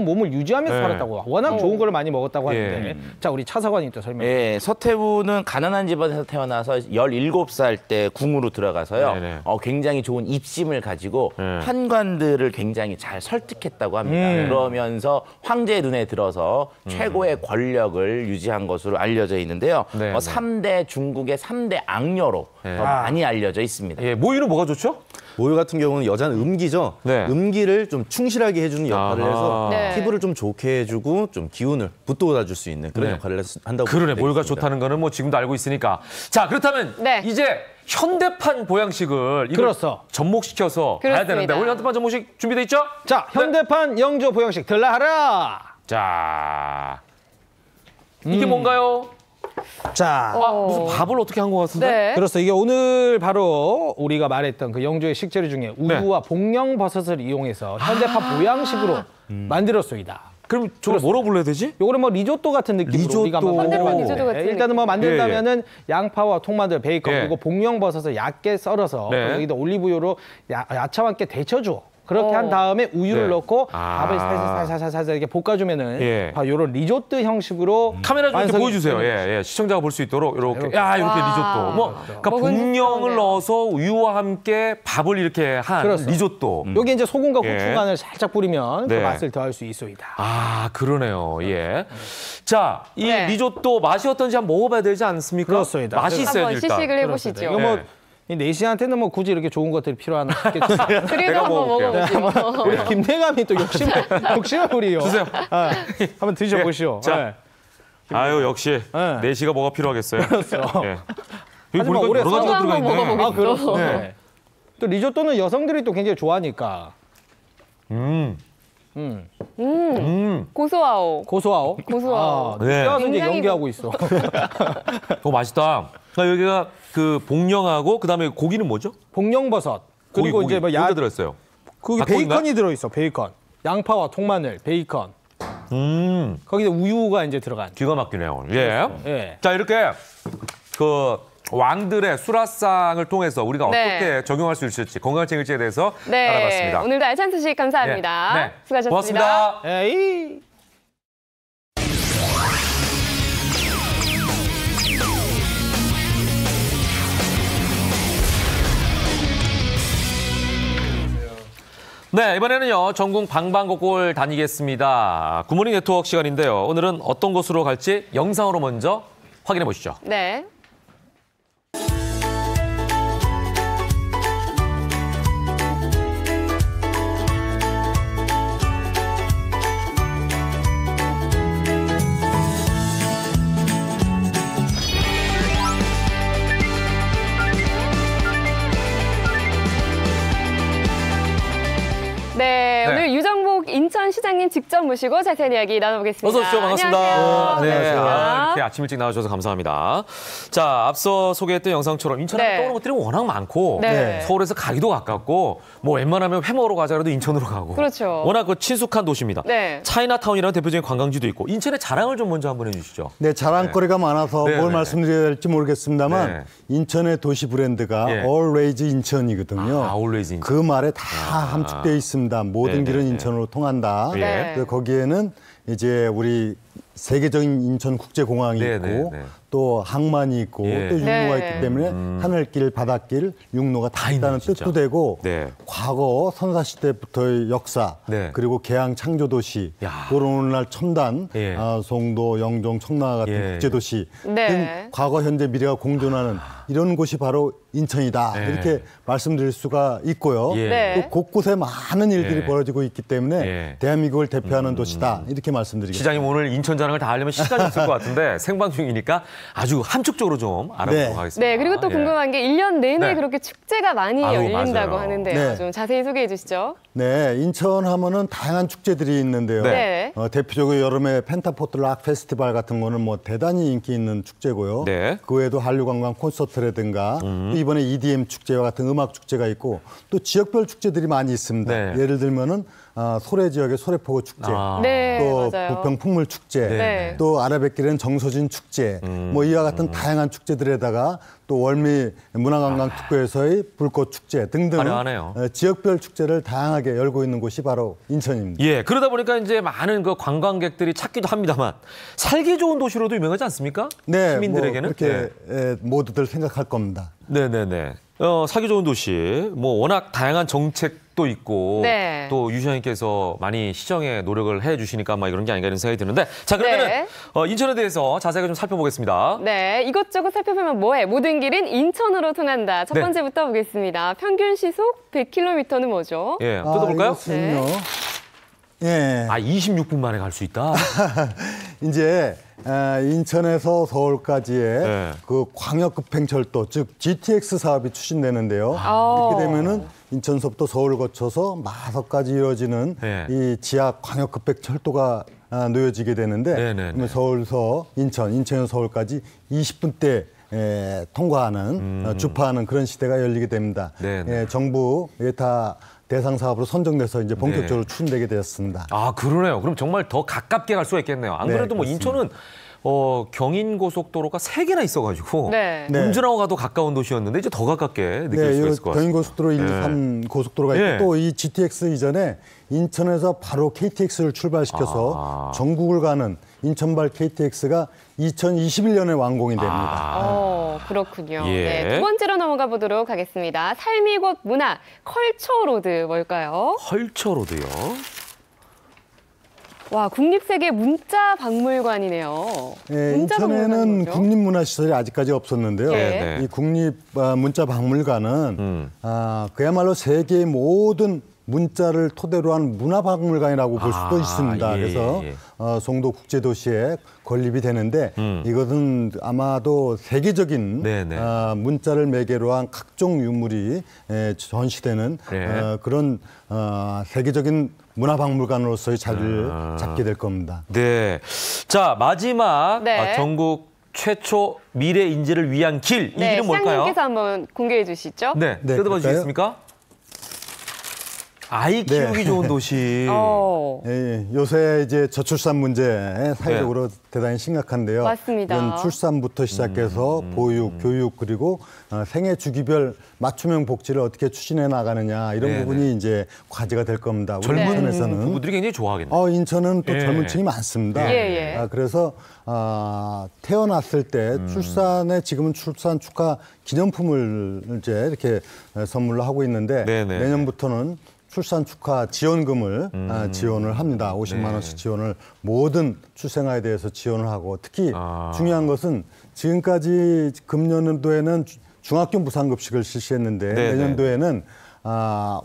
[SPEAKER 7] 몸을 유지하면서 살았다고 워낙 좋은 걸 많이 먹었다고 하는데 자, 우리 차사관이 또 설명해.
[SPEAKER 8] 서태후는 가난한 집안에서 태어나서 17살 때 궁으로 들어가서요. 굉장히 좋은 입심을 가지고 판관들을 굉장히 잘 설득했다고 합니다. 그러면서 황제의 눈에 들어서 최고의 권력을 유지한 것으로 알려져 있는데요. 3대 중국의 3대 악녀로 더 많이 알려져 있습니다.
[SPEAKER 1] 모유는 뭐가 좋죠?
[SPEAKER 9] 모유 같은 경우는 여자는 음기죠.
[SPEAKER 1] 네.
[SPEAKER 9] 음기를 좀 충실하게 해주는 역할을 해서
[SPEAKER 2] 네.
[SPEAKER 9] 피부를 좀 좋게 해주고 좀 기운을 북돋아줄 수 있는 그런
[SPEAKER 1] 네.
[SPEAKER 9] 역할을 한다고
[SPEAKER 1] 그러네. 모유가
[SPEAKER 9] 되겠습니다.
[SPEAKER 1] 좋다는 거는 뭐 지금도 알고 있으니까. 자, 그렇다면
[SPEAKER 2] 네.
[SPEAKER 1] 이제 현대판 보양식을 이걸
[SPEAKER 7] 그렇소.
[SPEAKER 1] 접목시켜서 가야
[SPEAKER 2] 그렇습니다.
[SPEAKER 1] 되는데 오늘 현대판 접목식 준비돼 있죠?
[SPEAKER 7] 자, 현대판 영조 보양식 들라하라.
[SPEAKER 1] 자, 이게 뭔가요?
[SPEAKER 7] 자,
[SPEAKER 1] 무슨 밥을 어떻게 한 것 같은데?
[SPEAKER 2] 네.
[SPEAKER 7] 그렇습니다. 이게 오늘 바로 우리가 말했던 그 영조의 식재료 중에
[SPEAKER 1] 네.
[SPEAKER 7] 우유와 복령버섯을 이용해서 현대판 보양식으로 만들었습니다.
[SPEAKER 1] 그럼 저걸 뭐로 불러야 되지?
[SPEAKER 7] 요거는 뭐 리조또 같은 느낌으로
[SPEAKER 1] 리조또.
[SPEAKER 7] 우리가 한번 만들어봤는데
[SPEAKER 2] 리조또 같은
[SPEAKER 7] 일단은 뭐 만든다면은 양파와 통마늘, 베이컨
[SPEAKER 1] 예.
[SPEAKER 7] 그리고 복령버섯을 얇게 썰어서
[SPEAKER 1] 네.
[SPEAKER 7] 여기다 올리브유로 야채와 함께 데쳐줘. 그렇게 한 다음에 우유를
[SPEAKER 1] 네.
[SPEAKER 7] 넣고
[SPEAKER 1] 아.
[SPEAKER 7] 밥을 살살살살살 이렇게 볶아주면은
[SPEAKER 1] 예.
[SPEAKER 7] 바로 요런 리조또 형식으로
[SPEAKER 1] 카메라 좀 이렇게
[SPEAKER 7] 완성이
[SPEAKER 1] 보여주세요.
[SPEAKER 7] 됩니다.
[SPEAKER 1] 예, 예. 시청자가 볼 수 있도록 이렇게.
[SPEAKER 7] 이렇게.
[SPEAKER 1] 야, 이렇게
[SPEAKER 2] 와.
[SPEAKER 1] 리조또. 뭐, 그러니까
[SPEAKER 2] 먹은
[SPEAKER 1] 복령을
[SPEAKER 2] 듯한데요.
[SPEAKER 1] 넣어서 우유와 함께 밥을 이렇게 한
[SPEAKER 7] 그렇죠.
[SPEAKER 1] 리조또.
[SPEAKER 7] 여기 이제 소금과
[SPEAKER 1] 예.
[SPEAKER 7] 고추간을 살짝 뿌리면
[SPEAKER 1] 네.
[SPEAKER 7] 그 맛을 더할 수 있습니다.
[SPEAKER 1] 아, 그러네요. 예. 자, 이
[SPEAKER 2] 네.
[SPEAKER 1] 리조또 맛이 어떤지 한번 먹어봐야 되지 않습니까?
[SPEAKER 7] 그렇습니다.
[SPEAKER 1] 맛이 있어야지
[SPEAKER 2] 한번
[SPEAKER 1] 일단.
[SPEAKER 2] 시식을 해보시죠.
[SPEAKER 7] 이거 뭐
[SPEAKER 1] 네.
[SPEAKER 7] 이 내시한테는 뭐 굳이 이렇게 좋은 것들이 필요하나 싶겠지만
[SPEAKER 2] 그래도
[SPEAKER 1] 내가
[SPEAKER 2] 한번
[SPEAKER 1] 먹어볼게요.
[SPEAKER 2] 먹어보죠. 뭐.
[SPEAKER 7] 우리 김대감이 또 욕심을 부리요.
[SPEAKER 1] 주세요.
[SPEAKER 7] 아, 한번 드셔보시오.
[SPEAKER 1] 자.
[SPEAKER 7] 네.
[SPEAKER 1] 아유, 역시
[SPEAKER 7] 네.
[SPEAKER 1] 내시가 뭐가 필요하겠어요.
[SPEAKER 7] 그렇죠.
[SPEAKER 1] 예. 여기
[SPEAKER 7] 하지만
[SPEAKER 1] 보니까
[SPEAKER 7] 올해
[SPEAKER 1] 여러 가지가
[SPEAKER 2] 저도
[SPEAKER 1] 들어가
[SPEAKER 2] 한번
[SPEAKER 1] 있네.
[SPEAKER 2] 먹어보겠습니다.
[SPEAKER 7] 아, 그렇죠.
[SPEAKER 1] 네.
[SPEAKER 7] 네. 또 리조또는 여성들이 또 굉장히 좋아하니까
[SPEAKER 2] 고소하오.
[SPEAKER 7] 고소하오.
[SPEAKER 2] 고소하오.
[SPEAKER 7] 아,
[SPEAKER 1] 네.
[SPEAKER 7] 네. 이제
[SPEAKER 2] 굉장히
[SPEAKER 7] 연기하고 있어.
[SPEAKER 1] 맛있다. 그러니까 여기가 그 복령하고 그다음에 고기는 뭐죠?
[SPEAKER 7] 복령버섯. 그리고
[SPEAKER 1] 고기,
[SPEAKER 7] 이제 뭐
[SPEAKER 1] 고기가 들어있어요.
[SPEAKER 7] 거기
[SPEAKER 1] 닭고기인가요?
[SPEAKER 7] 베이컨이 들어있어. 베이컨. 양파와 통마늘, 베이컨. 거기에 우유가 이제 들어간.
[SPEAKER 1] 기가 막히네요. 예.
[SPEAKER 7] 예.
[SPEAKER 1] 자, 이렇게 그 왕들의 수라상을 통해서 우리가
[SPEAKER 2] 네.
[SPEAKER 1] 어떻게 적용할 수 있을지 건강을 챙길지에 대해서
[SPEAKER 2] 네.
[SPEAKER 1] 알아봤습니다.
[SPEAKER 2] 오늘도 알찬 소식 감사합니다.
[SPEAKER 1] 네.
[SPEAKER 2] 수고하셨습니다.
[SPEAKER 1] 고맙습니다.
[SPEAKER 7] 에이.
[SPEAKER 1] 네, 이번에는요, 전국 방방곡곡을 다니겠습니다. 굿모닝 네트워크 시간인데요. 오늘은 어떤 곳으로 갈지 영상으로 먼저 확인해 보시죠.
[SPEAKER 2] 네. 네, 오늘 유정복 인천시장님 직접 모시고 자세한 이야기 나눠보겠습니다.
[SPEAKER 1] 어서 오십시오. 반갑습니다.
[SPEAKER 2] 안녕하세요.
[SPEAKER 1] 네,
[SPEAKER 2] 반갑습니다.
[SPEAKER 1] 이렇게 아침 일찍 나와주셔서 감사합니다. 자, 앞서 소개했던 영상처럼 인천에
[SPEAKER 2] 네.
[SPEAKER 1] 떠오르는 것들이 워낙 많고
[SPEAKER 2] 네.
[SPEAKER 1] 서울에서 가기도 가깝고 뭐 웬만하면 회 먹으러 가자라도 인천으로 가고
[SPEAKER 2] 그렇죠.
[SPEAKER 1] 워낙 그 친숙한 도시입니다.
[SPEAKER 2] 네.
[SPEAKER 1] 차이나타운이라는 대표적인 관광지도 있고 인천의 자랑을 좀 먼저 한번 해주시죠.
[SPEAKER 10] 네, 자랑거리가 많아서
[SPEAKER 1] 네,
[SPEAKER 10] 뭘
[SPEAKER 1] 네.
[SPEAKER 10] 말씀드려야 될지 모르겠습니다만
[SPEAKER 1] 네.
[SPEAKER 10] 인천의 도시 브랜드가
[SPEAKER 1] 예.
[SPEAKER 10] Always 인천이거든요.
[SPEAKER 1] 아, Always 인천.
[SPEAKER 10] 그 말에 다 함축되어 있습니다. 모든
[SPEAKER 1] 네,
[SPEAKER 10] 길은
[SPEAKER 1] 네,
[SPEAKER 10] 인천으로 통한다.
[SPEAKER 1] 네.
[SPEAKER 10] 그래서 거기에는 이제 우리 세계적인 인천국제공항이
[SPEAKER 1] 네,
[SPEAKER 10] 있고
[SPEAKER 1] 네, 네.
[SPEAKER 10] 또 항만이 있고
[SPEAKER 1] 예.
[SPEAKER 10] 또 육로가
[SPEAKER 2] 네.
[SPEAKER 10] 있기 때문에 하늘길, 바닷길, 육로가 다 있다는
[SPEAKER 1] 진짜.
[SPEAKER 10] 뜻도 되고
[SPEAKER 1] 네.
[SPEAKER 10] 과거 선사시대부터의 역사
[SPEAKER 1] 네.
[SPEAKER 10] 그리고 개항 창조도시
[SPEAKER 1] 야.
[SPEAKER 10] 그런 오늘날 첨단
[SPEAKER 1] 예.
[SPEAKER 10] 송도, 영종, 청라 같은
[SPEAKER 1] 예.
[SPEAKER 10] 국제도시
[SPEAKER 2] 네.
[SPEAKER 10] 등 과거, 현재, 미래가 공존하는 이런 곳이 바로 인천이다.
[SPEAKER 1] 네.
[SPEAKER 10] 이렇게 말씀드릴 수가 있고요.
[SPEAKER 1] 예.
[SPEAKER 2] 네.
[SPEAKER 10] 또 곳곳에 많은 일들이
[SPEAKER 1] 예.
[SPEAKER 10] 벌어지고 있기 때문에
[SPEAKER 1] 예.
[SPEAKER 10] 대한민국을 대표하는 도시다. 이렇게 말씀드리겠습니다.
[SPEAKER 1] 시장님 오늘 인천 자랑을 다 하려면 시간이 없을 것 같은데 생방 중이니까 아주 함축적으로 좀 알아보도록
[SPEAKER 10] 네.
[SPEAKER 1] 하겠습니다.
[SPEAKER 2] 네, 그리고 또
[SPEAKER 1] 예.
[SPEAKER 2] 궁금한 게 1년 내내
[SPEAKER 1] 네.
[SPEAKER 2] 그렇게 축제가 많이
[SPEAKER 1] 아유,
[SPEAKER 2] 열린다고
[SPEAKER 1] 맞아요.
[SPEAKER 2] 하는데요.
[SPEAKER 10] 네.
[SPEAKER 2] 좀 자세히 소개해 주시죠.
[SPEAKER 10] 네, 인천 하면은 다양한 축제들이 있는데요.
[SPEAKER 2] 네.
[SPEAKER 10] 대표적으로 여름에 펜타포트 락 페스티벌 같은 거는 뭐 대단히 인기 있는 축제고요.
[SPEAKER 1] 네.
[SPEAKER 10] 그 외에도 한류관광 콘서트라든가 또 이번에 EDM 축제와 같은 음악 축제가 있고 또 지역별 축제들이 많이 있습니다.
[SPEAKER 1] 네.
[SPEAKER 10] 예를 들면은 소래 지역의 소래포구 축제,
[SPEAKER 1] 아.
[SPEAKER 2] 네,
[SPEAKER 10] 또
[SPEAKER 2] 맞아요.
[SPEAKER 10] 부평 풍물 축제,
[SPEAKER 2] 네.
[SPEAKER 10] 또 아라뱃길에는 정서진 축제, 뭐 이와 같은 다양한 축제들에다가 또 월미 문화관광특구에서의 불꽃 축제 등등
[SPEAKER 1] 화려하네요.
[SPEAKER 10] 지역별 축제를 다양하게 열고 있는 곳이 바로 인천입니다.
[SPEAKER 1] 예, 그러다 보니까 이제 많은 그 관광객들이 찾기도 합니다만 살기 좋은 도시로도 유명하지 않습니까?
[SPEAKER 10] 네,
[SPEAKER 1] 시민들에게는
[SPEAKER 10] 뭐 그렇게 모두들 생각할 겁니다.
[SPEAKER 1] 네, 네, 네. 살기 좋은 도시, 뭐 워낙 다양한 정책 또 있고
[SPEAKER 2] 네.
[SPEAKER 1] 또 유시장님께서 많이 시정에 노력을 해주시니까 막 이런 게 아닌가 이런 생각이 드는데 자 그러면은
[SPEAKER 2] 네.
[SPEAKER 1] 인천에 대해서 자세하게 좀 살펴보겠습니다.
[SPEAKER 2] 네, 이것저것 살펴보면 뭐해? 모든 길은 인천으로 통한다. 첫
[SPEAKER 1] 네.
[SPEAKER 2] 번째부터 보겠습니다. 평균 시속 100km는 뭐죠?
[SPEAKER 1] 예, 뜯어볼까요?
[SPEAKER 10] 이것은요. 예.
[SPEAKER 1] 26분 만에 갈 수 있다.
[SPEAKER 10] 이제 인천에서 서울까지의
[SPEAKER 1] 네.
[SPEAKER 10] 그 광역급행철도, 즉 GTX 사업이 추진되는데요. 이렇게 되면은 인천서부터 서울 거쳐서 마석까지 이어지는
[SPEAKER 1] 네.
[SPEAKER 10] 이 지하 광역급행철도가 놓여지게 되는데,
[SPEAKER 1] 네네네.
[SPEAKER 10] 그러면 서울서 인천, 인천에서 서울까지 20분대 통과하는 주파하는 그런 시대가 열리게 됩니다.
[SPEAKER 1] 네네.
[SPEAKER 10] 정부에 다 대상 사업으로 선정돼서 이제 본격적으로 추진되게 되었습니다.
[SPEAKER 1] 아 그러네요. 그럼 정말 더 가깝게 갈 수가 있겠네요. 안
[SPEAKER 10] 네,
[SPEAKER 1] 그래도 뭐
[SPEAKER 10] 그렇습니다.
[SPEAKER 1] 인천은 경인고속도로가 3개나 있어가지고
[SPEAKER 2] 네.
[SPEAKER 10] 네.
[SPEAKER 1] 운전하고 가도 가까운 도시였는데 이제 더 가깝게 느낄 수가 있을 것 같습니다.
[SPEAKER 10] 경인고속도로 1, 2, 3 고속도로가 있고
[SPEAKER 1] 네.
[SPEAKER 10] 또 이 GTX 이전에 인천에서 바로 KTX를 출발시켜서 전국을 가는 인천발 KTX가 2021년에 완공이 됩니다.
[SPEAKER 2] 그렇군요.
[SPEAKER 1] 예.
[SPEAKER 2] 네, 두 번째로 넘어가 보도록 하겠습니다. 삶이 곧 문화, 컬처로드 뭘까요?
[SPEAKER 1] 컬처로드요.
[SPEAKER 2] 와, 국립세계 문자박물관이네요.
[SPEAKER 10] 예,
[SPEAKER 2] 문자 박물관이
[SPEAKER 10] 인천에는
[SPEAKER 2] 뭐죠?
[SPEAKER 10] 국립문화시설이 아직까지 없었는데요.
[SPEAKER 2] 네.
[SPEAKER 10] 이 국립문자박물관은 그야말로 세계의 모든 문자를 토대로 한 문화박물관이라고 볼 수도 있습니다.
[SPEAKER 1] 예,
[SPEAKER 10] 그래서
[SPEAKER 1] 예.
[SPEAKER 10] 송도 국제도시에 건립이 되는데 이것은 아마도 세계적인
[SPEAKER 1] 네네.
[SPEAKER 10] 문자를 매개로 한 각종 유물이 전시되는
[SPEAKER 1] 네.
[SPEAKER 10] 그런 세계적인 문화박물관으로서의 자리를 잡게 될 겁니다.
[SPEAKER 1] 네. 자 마지막
[SPEAKER 2] 네.
[SPEAKER 1] 전국 최초 미래 인재를 위한 길. 이
[SPEAKER 2] 네,
[SPEAKER 1] 길은 뭘까요?
[SPEAKER 2] 시장님께서 한번 공개해 주시죠.
[SPEAKER 1] 네.
[SPEAKER 10] 네,
[SPEAKER 1] 뜯어봐
[SPEAKER 10] 그럴까요?
[SPEAKER 1] 주시겠습니까? 아이 키우기
[SPEAKER 10] 네.
[SPEAKER 1] 좋은 도시.
[SPEAKER 10] 예, 요새 이제 저출산 문제 사회적으로 대단히 심각한데요.
[SPEAKER 2] 맞습니다.
[SPEAKER 10] 이건 출산부터 시작해서 보육, 교육 그리고 생애 주기별 맞춤형 복지를 어떻게 추진해 나가느냐 이런
[SPEAKER 1] 네네.
[SPEAKER 10] 부분이 이제 과제가 될 겁니다. 우리
[SPEAKER 1] 젊은
[SPEAKER 10] 인천에서는
[SPEAKER 1] 부부들이 굉장히 좋아하겠네요.
[SPEAKER 10] 인천은 또
[SPEAKER 1] 예.
[SPEAKER 10] 젊은 층이 많습니다.
[SPEAKER 2] 예, 예.
[SPEAKER 10] 그래서 태어났을 때 출산에 지금은 출산 축하 기념품을 이제 이렇게 선물로 하고 있는데
[SPEAKER 1] 네네.
[SPEAKER 10] 내년부터는 출산 축하 지원금을 지원을 합니다. 50만 원씩 지원을 모든 출생아에 대해서 지원을 하고 특히 중요한 것은 지금까지 금년도에는 중학교 무상급식을 실시했는데
[SPEAKER 1] 네네.
[SPEAKER 10] 내년도에는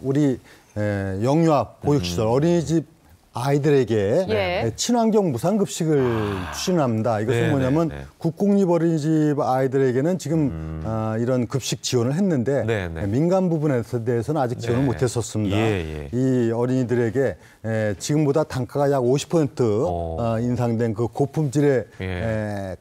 [SPEAKER 10] 우리 영유아 보육시설 어린이집 아이들에게
[SPEAKER 2] 예.
[SPEAKER 10] 친환경 무상급식을 추진합니다. 이것은
[SPEAKER 1] 네네,
[SPEAKER 10] 뭐냐면
[SPEAKER 1] 네.
[SPEAKER 10] 국공립 어린이집 아이들에게는 지금 이런 급식 지원을 했는데
[SPEAKER 1] 네네.
[SPEAKER 10] 민간 부분에 대해서는 아직 지원을
[SPEAKER 1] 네.
[SPEAKER 10] 못했었습니다.
[SPEAKER 1] 예, 예.
[SPEAKER 10] 이 어린이들에게 지금보다 단가가 약 50% 인상된 그 고품질의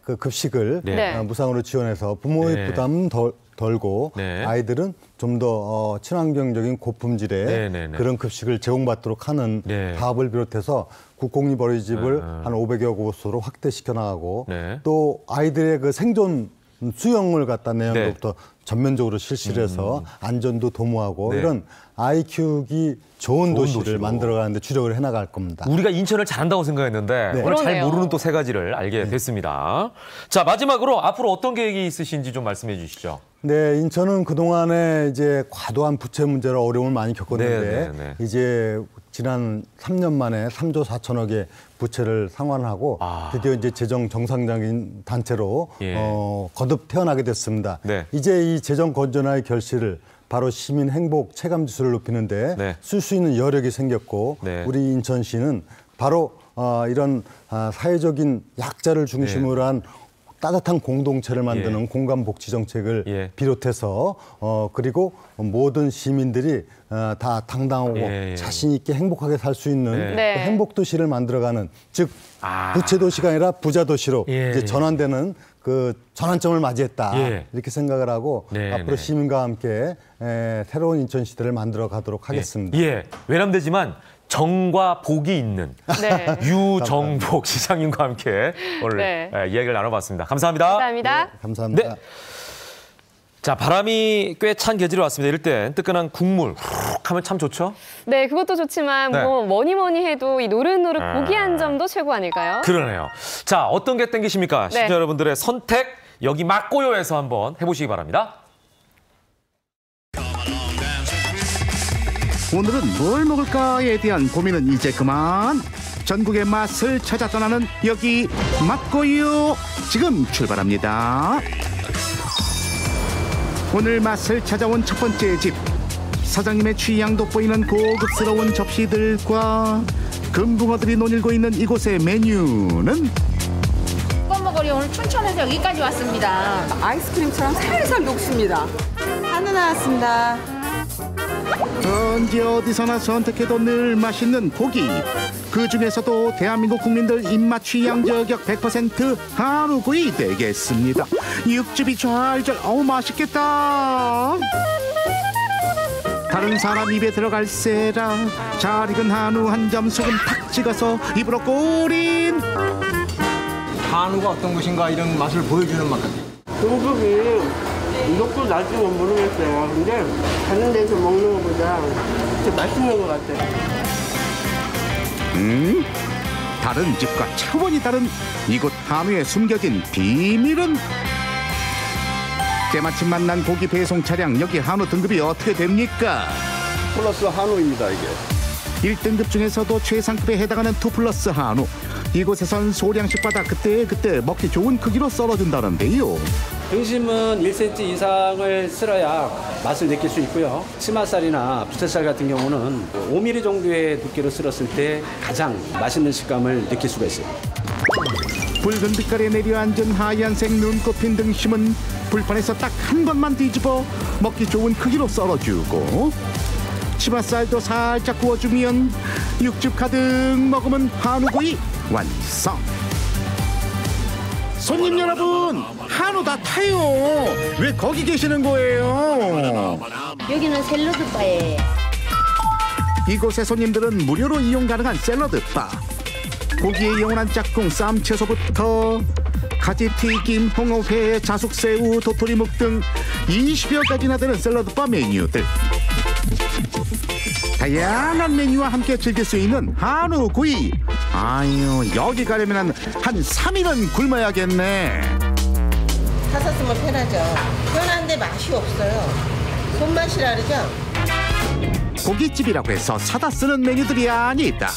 [SPEAKER 10] 그 급식을
[SPEAKER 2] 네.
[SPEAKER 10] 무상으로 지원해서 부모의
[SPEAKER 1] 네.
[SPEAKER 10] 부담 덜고
[SPEAKER 1] 네.
[SPEAKER 10] 아이들은 좀 더 친환경적인 고품질의
[SPEAKER 1] 네네네.
[SPEAKER 10] 그런 급식을 제공받도록 하는
[SPEAKER 1] 네.
[SPEAKER 10] 사업을 비롯해서 국공립 어린이집을 한 500여 곳으로 확대시켜 나가고
[SPEAKER 1] 네.
[SPEAKER 10] 또 아이들의 그 생존 수영을 갖다 내년도부터 전면적으로 실시를 해서 안전도 도모하고
[SPEAKER 1] 네.
[SPEAKER 10] 이런 아이 키우기 좋은 도시를
[SPEAKER 1] 도시로.
[SPEAKER 10] 만들어가는데 주력을 해나갈 겁니다.
[SPEAKER 1] 우리가 인천을 잘한다고 생각했는데
[SPEAKER 10] 네.
[SPEAKER 1] 오늘 잘
[SPEAKER 2] 그러네요.
[SPEAKER 1] 모르는 또 세 가지를 알게 됐습니다. 자 마지막으로 앞으로 어떤 계획이 있으신지 좀 말씀해 주시죠.
[SPEAKER 10] 네, 인천은 그동안에 이제 과도한 부채 문제로 어려움을 많이 겪었는데
[SPEAKER 1] 네, 네, 네.
[SPEAKER 10] 이제 지난 3년 만에 3조 4천억의 부채를 상환하고 드디어 이제 재정 정상적인 단체로
[SPEAKER 1] 예.
[SPEAKER 10] 거듭 태어나게 됐습니다.
[SPEAKER 1] 네.
[SPEAKER 10] 이제 이 재정 건전화의 결실을 바로 시민 행복 체감 지수를 높이는데
[SPEAKER 1] 네.
[SPEAKER 10] 쓸 수 있는 여력이 생겼고
[SPEAKER 1] 네.
[SPEAKER 10] 우리 인천시는 바로 이런 사회적인 약자를 중심으로 한 따뜻한 공동체를 만드는 공간복지 정책을
[SPEAKER 1] 예.
[SPEAKER 10] 비롯해서 그리고 모든 시민들이 다 당당하고
[SPEAKER 1] 예.
[SPEAKER 10] 자신 있게 행복하게 살 수 있는
[SPEAKER 1] 네.
[SPEAKER 2] 네.
[SPEAKER 10] 그 행복 도시를 만들어가는 즉 부채 도시가 아니라 부자 도시로
[SPEAKER 1] 예.
[SPEAKER 10] 이제 전환되는 그 전환점을 맞이했다
[SPEAKER 1] 예.
[SPEAKER 10] 이렇게 생각을 하고
[SPEAKER 1] 네,
[SPEAKER 10] 앞으로
[SPEAKER 1] 네.
[SPEAKER 10] 시민과 함께 새로운 인천 시대를 만들어 가도록 하겠습니다.
[SPEAKER 1] 예, 외람되지만 정과 복이 있는
[SPEAKER 2] 네.
[SPEAKER 1] 유정복 시장님과 함께 오늘
[SPEAKER 2] 네.
[SPEAKER 1] 이야기를 나눠봤습니다. 감사합니다.
[SPEAKER 2] 감사합니다.
[SPEAKER 10] 감사합니다.
[SPEAKER 1] 네. 자, 바람이 꽤 찬 계절이 왔습니다. 이럴 땐 뜨끈한 국물 훅 하면 참 좋죠?
[SPEAKER 2] 네, 그것도 좋지만
[SPEAKER 1] 네.
[SPEAKER 2] 뭐 뭐니 해도 이 노릇노릇 고기 한 점도 최고 아닐까요?
[SPEAKER 1] 그러네요. 자, 어떤 게 땡기십니까? 시청자 여러분들의 선택 여기 맞고요에서 한번 해보시기 바랍니다.
[SPEAKER 11] 오늘은 뭘 먹을까에 대한 고민은 이제 그만. 전국의 맛을 찾아 떠나는 여기 맛고요. 지금 출발합니다. 오늘 맛을 찾아온 첫 번째 집. 사장님의 취향 돋보이는 고급스러운 접시들과 금붕어들이 논일고 있는 이곳의 메뉴는
[SPEAKER 12] 먹으려 오늘 춘천에서 여기까지 왔습니다.
[SPEAKER 13] 아이스크림처럼 살살 녹습니다. 한우 나왔습니다.
[SPEAKER 11] 언제 어디서나 선택해도 늘 맛있는 고기. 그중에서도 대한민국 국민들 입맛 취향 저격 100% 한우구이 되겠습니다. 육즙이 좔좔 어우 맛있겠다. 다른 사람 입에 들어갈세라 잘 익은 한우 한 점 소금 탁 찍어서 입으로 꼬린.
[SPEAKER 14] 한우가 어떤 것인가 이런 맛을 보여주는 맛 같아요.
[SPEAKER 15] 등급이 이것도 나중은 모르겠어요. 근데 다른 데서 먹는 것보다 진짜 맛있는 것 같아요.
[SPEAKER 11] 다른 집과 차원이 다른 이곳 한우에 숨겨진 비밀은? 때마침 만난 고기 배송 차량. 여기 한우 등급이 어떻게 됩니까?
[SPEAKER 16] 플러스 한우입니다, 이게.
[SPEAKER 11] 1등급 중에서도 최상급에 해당하는 2+ 한우. 이곳에선 소량씩 받아 그때 먹기 좋은 크기로 썰어준다는데요.
[SPEAKER 17] 등심은 1cm 이상을 썰어야 맛을 느낄 수 있고요. 치맛살이나 부채살 같은 경우는 5mm 정도의 두께로 썰었을 때 가장 맛있는 식감을 느낄 수가 있어요.
[SPEAKER 11] 붉은 빛깔에 내려앉은 하얀색 눈꽃핀 등심은 불판에서 딱 한 번만 뒤집어 먹기 좋은 크기로 썰어주고, 치맛살도 살짝 구워주면 육즙 가득 머금은 한우구이 완성. 손님 여러분, 한우 다 타요. 왜 거기 계시는 거예요?
[SPEAKER 12] 여기는 샐러드 바예요.
[SPEAKER 11] 이곳의 손님들은 무료로 이용 가능한 샐러드 바. 고기의 영원한 짝꿍 쌈 채소부터 가지 튀김, 홍어회, 자숙새우, 도토리묵 등 20여 가지나 되는 샐러드 바 메뉴들. 다양한 메뉴와 함께 즐길 수 있는 한우구이. 아유, 여기 가려면 한 3일은 굶어야겠네.
[SPEAKER 15] 사서 쓰면 편하죠. 편한데 맛이 없어요. 손맛이라 그러죠.
[SPEAKER 11] 고깃집이라고 해서 사다 쓰는 메뉴들이 아니다.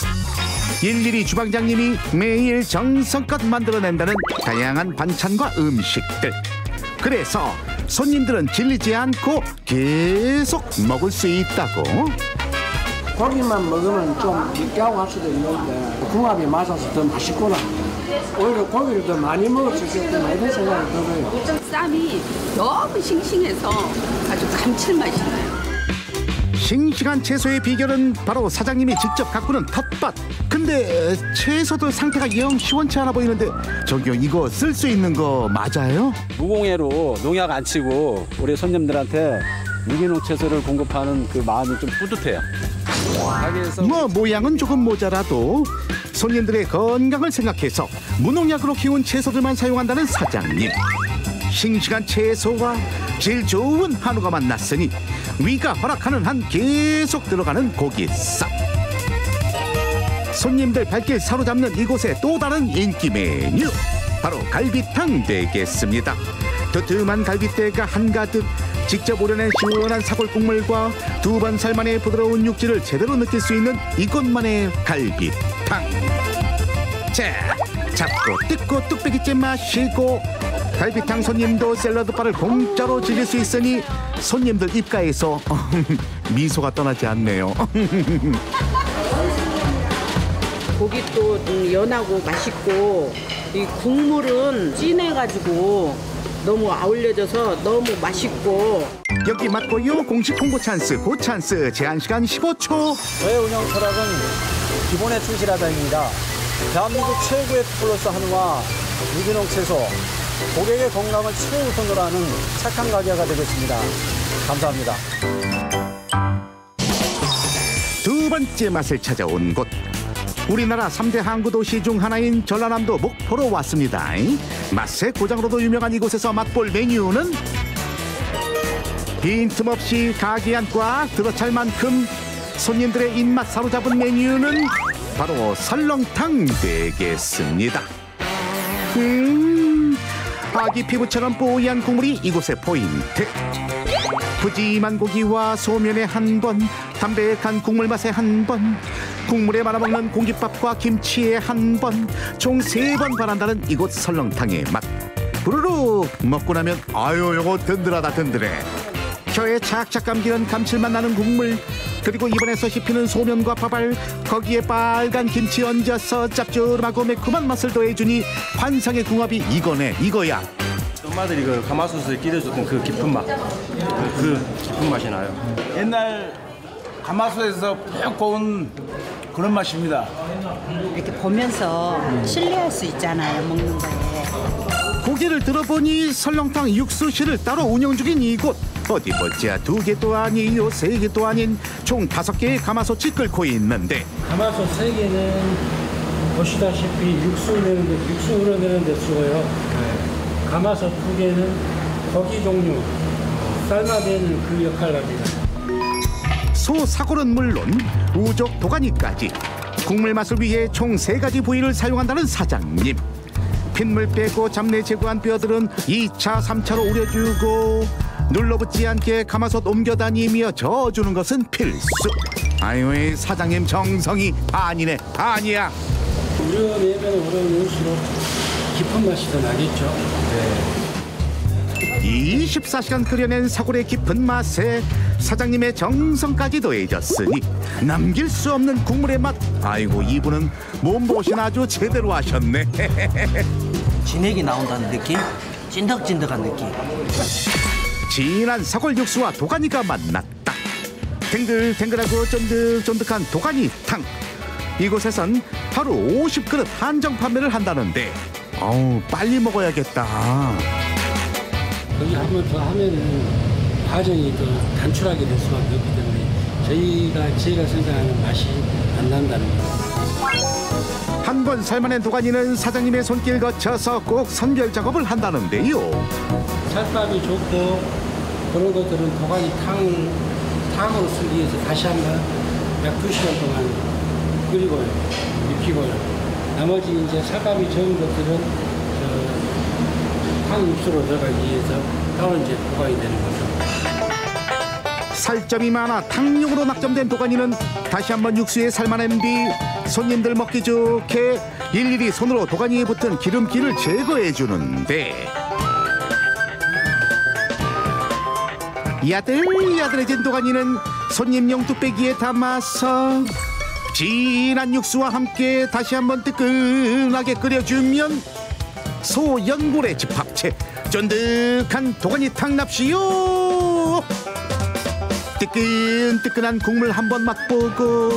[SPEAKER 11] 일일이 주방장님이 매일 정성껏 만들어낸다는 다양한 반찬과 음식들. 그래서 손님들은 질리지 않고 계속 먹을 수 있다고.
[SPEAKER 18] 고기만 먹으면 좀 느끼하고 할 수도 있는데 궁합이 맞아서 더 맛있구나. 오히려 고기를 더 많이 먹을 수 있겠구나 이런 생각이 들어요.
[SPEAKER 13] 쌈이 너무 싱싱해서 아주 감칠맛이 나요.
[SPEAKER 11] 싱싱한 채소의 비결은 바로 사장님이 직접 가꾸는 텃밭. 근데 채소들 상태가 영 시원치 않아 보이는데 저기요, 이거 쓸 수 있는 거 맞아요?
[SPEAKER 17] 무공해로 농약 안 치고 우리 손님들한테 유기농 채소를 공급하는 그 마음이 좀 뿌듯해요.
[SPEAKER 11] 뭐 모양은 조금 모자라도 손님들의 건강을 생각해서 무농약으로 키운 채소들만 사용한다는 사장님. 싱싱한 채소와 질 좋은 한우가 만났으니 위가 허락하는 한 계속 들어가는 고기쌈. 손님들 발길 사로잡는 이곳의 또 다른 인기 메뉴, 바로 갈비탕 되겠습니다. 두툼한 갈비대가 한가득, 직접 우려낸 시원한 사골 국물과 두 번 삶만의 부드러운 육질을 제대로 느낄 수 있는 이곳만의 갈비탕. 자, 잡고 뜯고 뚝배기째 마시고 갈비탕 손님도 샐러드바를 공짜로 즐길 수 있으니 손님들 입가에서 미소가 떠나지 않네요.
[SPEAKER 19] 고기도 연하고 맛있고 이 국물은 진해가지고 너무 어울려져서 너무 맛있고.
[SPEAKER 11] 여기 맛고요 공식 홍보 찬스, 고찬스, 제한시간 15초.
[SPEAKER 17] 저의 운영 철학은 기본에 충실하다입니다. 대한민국 최고의 플러스 한우와 유기농 채소, 고객의 건강을 최우선으로 하는 착한 가게가 되겠습니다. 감사합니다.
[SPEAKER 11] 두 번째 맛을 찾아온 곳. 우리나라 3대 항구 도시 중 하나인 전라남도 목포로 왔습니다. 맛의 고장으로도 유명한 이곳에서 맛볼 메뉴는 빈틈없이 가게 안 꽉 들어찰 만큼 손님들의 입맛 사로잡은 메뉴는 바로 설렁탕 되겠습니다. 아기 피부처럼 뽀얀 국물이 이곳의 포인트. 푸짐한 고기와 소면에 한 번, 담백한 국물 맛에 한 번, 국물에 말아먹는 공깃밥과 김치에 한 번, 총 3번 바란다는 이곳 설렁탕의 맛. 부르륵 먹고 나면 아유 요거 든든하다 든든해. 혀에 착착 감기는 감칠맛 나는 국물, 그리고 입안에서 씹히는 소면과 밥알, 거기에 빨간 김치 얹어서 짭조름하고 매콤한 맛을 더해주니 환상의 궁합이 이거네 이거야.
[SPEAKER 16] 엄마들이 그 가마솥에 끼려줬던 그 깊은 맛, 그 깊은 맛이 나요.
[SPEAKER 20] 옛날 가마솥에서 푹 고운 그런 맛입니다.
[SPEAKER 21] 이렇게 보면서 신뢰할 수 있잖아요, 먹는 거에.
[SPEAKER 11] 고개를 들어보니 설렁탕 육수실을 따로 운영 중인 이곳. 어디 보자, 2개도 아니요 3개도 아닌 총 5개의 가마솥이 끓고 있는데,
[SPEAKER 22] 가마솥 3개는 보시다시피 육수 우러내는 데 쓰고요. 가마솥 2개는 고기 종류 삶아내는 그 역할을 합니다.
[SPEAKER 11] 소 사골은 물론 우족 도가니까지 국물 맛을 위해 총 3가지 부위를 사용한다는 사장님. 핏물 빼고 잡내 제거한 뼈들은 2차, 3차로 우려주고 눌러붙지 않게 가마솥 옮겨다니며 저어주는 것은 필수. 아유, 사장님 정성이 반이네 반이야.
[SPEAKER 22] 우려내면 우려낼수록 깊은 맛이 더 나겠죠.
[SPEAKER 11] 24시간 끓여낸 사골의 깊은 맛에 사장님의 정성까지 더해졌으니 남길 수 없는 국물의 맛. 아이고, 이분은 몸보신 아주 제대로 하셨네.
[SPEAKER 23] 진액이 나온다는 느낌? 찐득찐득한 느낌.
[SPEAKER 11] 진한 사골 육수와 도가니가 만났다. 탱글탱글하고 쫀득쫀득한 도가니탕. 이곳에선 하루 50그릇 한정 판매를 한다는데, 어우, 빨리 먹어야겠다.
[SPEAKER 22] 여기 한 번 더 하면은 과정이 더 단출하게 될 수밖에 없기 때문에 저희가 생각하는 맛이 안 난다는 거예요.
[SPEAKER 11] 한 번 삶아낸 도가니는 사장님의 손길 거쳐서 꼭 선별 작업을 한다는데요.
[SPEAKER 22] 살밥이 좋고 그런 것들은 도가니 탕으로 쓰기 위해서 다시 한번 약 2시간 동안 끓이고요, 익히고요. 나머지 이제 살밥이 적은 것들은 탕 육수로 들어가기 위해서 따로 이제 보관이 되는 거죠.
[SPEAKER 11] 살점이 많아 탕용으로 낙점된 도가니는 다시 한번 육수에 삶아낸 뒤 손님들 먹기 좋게 일일이 손으로 도가니에 붙은 기름기를 제거해 주는데, 야들야들해진 도가니는 손님용 뚝배기에 담아서 진한 육수와 함께 다시 한번 뜨끈하게 끓여주면 소연골의 집합체 쫀득한 도가니탕 납시요. 뜨끈뜨끈한 국물 한번 맛보고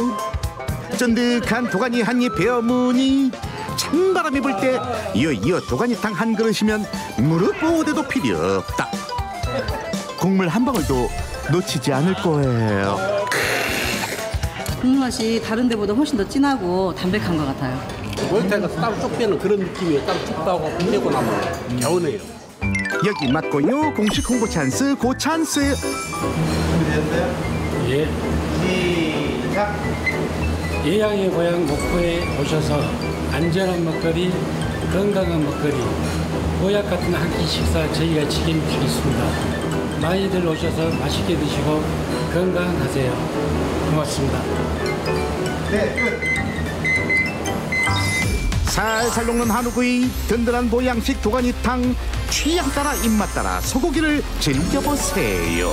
[SPEAKER 11] 쫀득한 도가니 한입 베어무니 찬바람이 불 때 이어 도가니탕 한 그릇이면 무릎 보호대도 필요 없다. 국물 한 방울도 놓치지 않을 거예요.
[SPEAKER 24] 국물 맛이 다른 데보다 훨씬 더 진하고 담백한 것 같아요.
[SPEAKER 18] 모니터가 따로 쭉 빼는 그런 느낌이에요. 따로 쭉 빼고 빼고 나면 개운해요.
[SPEAKER 11] 여기 맞고요. 공식 홍보 찬스 고 찬스.
[SPEAKER 22] 예. 시작. 예양의 고향 목포에 오셔서 안전한 먹거리, 건강한 먹거리, 보약 같은 한 끼 식사 저희가 책임지겠습니다. 많이들 오셔서 맛있게 드시고 건강하세요. 고맙습니다.
[SPEAKER 11] 네, 끝. 살살 녹는 한우구이, 든든한 보양식 도가니탕, 취향 따라 입맛 따라 소고기를 즐겨보세요.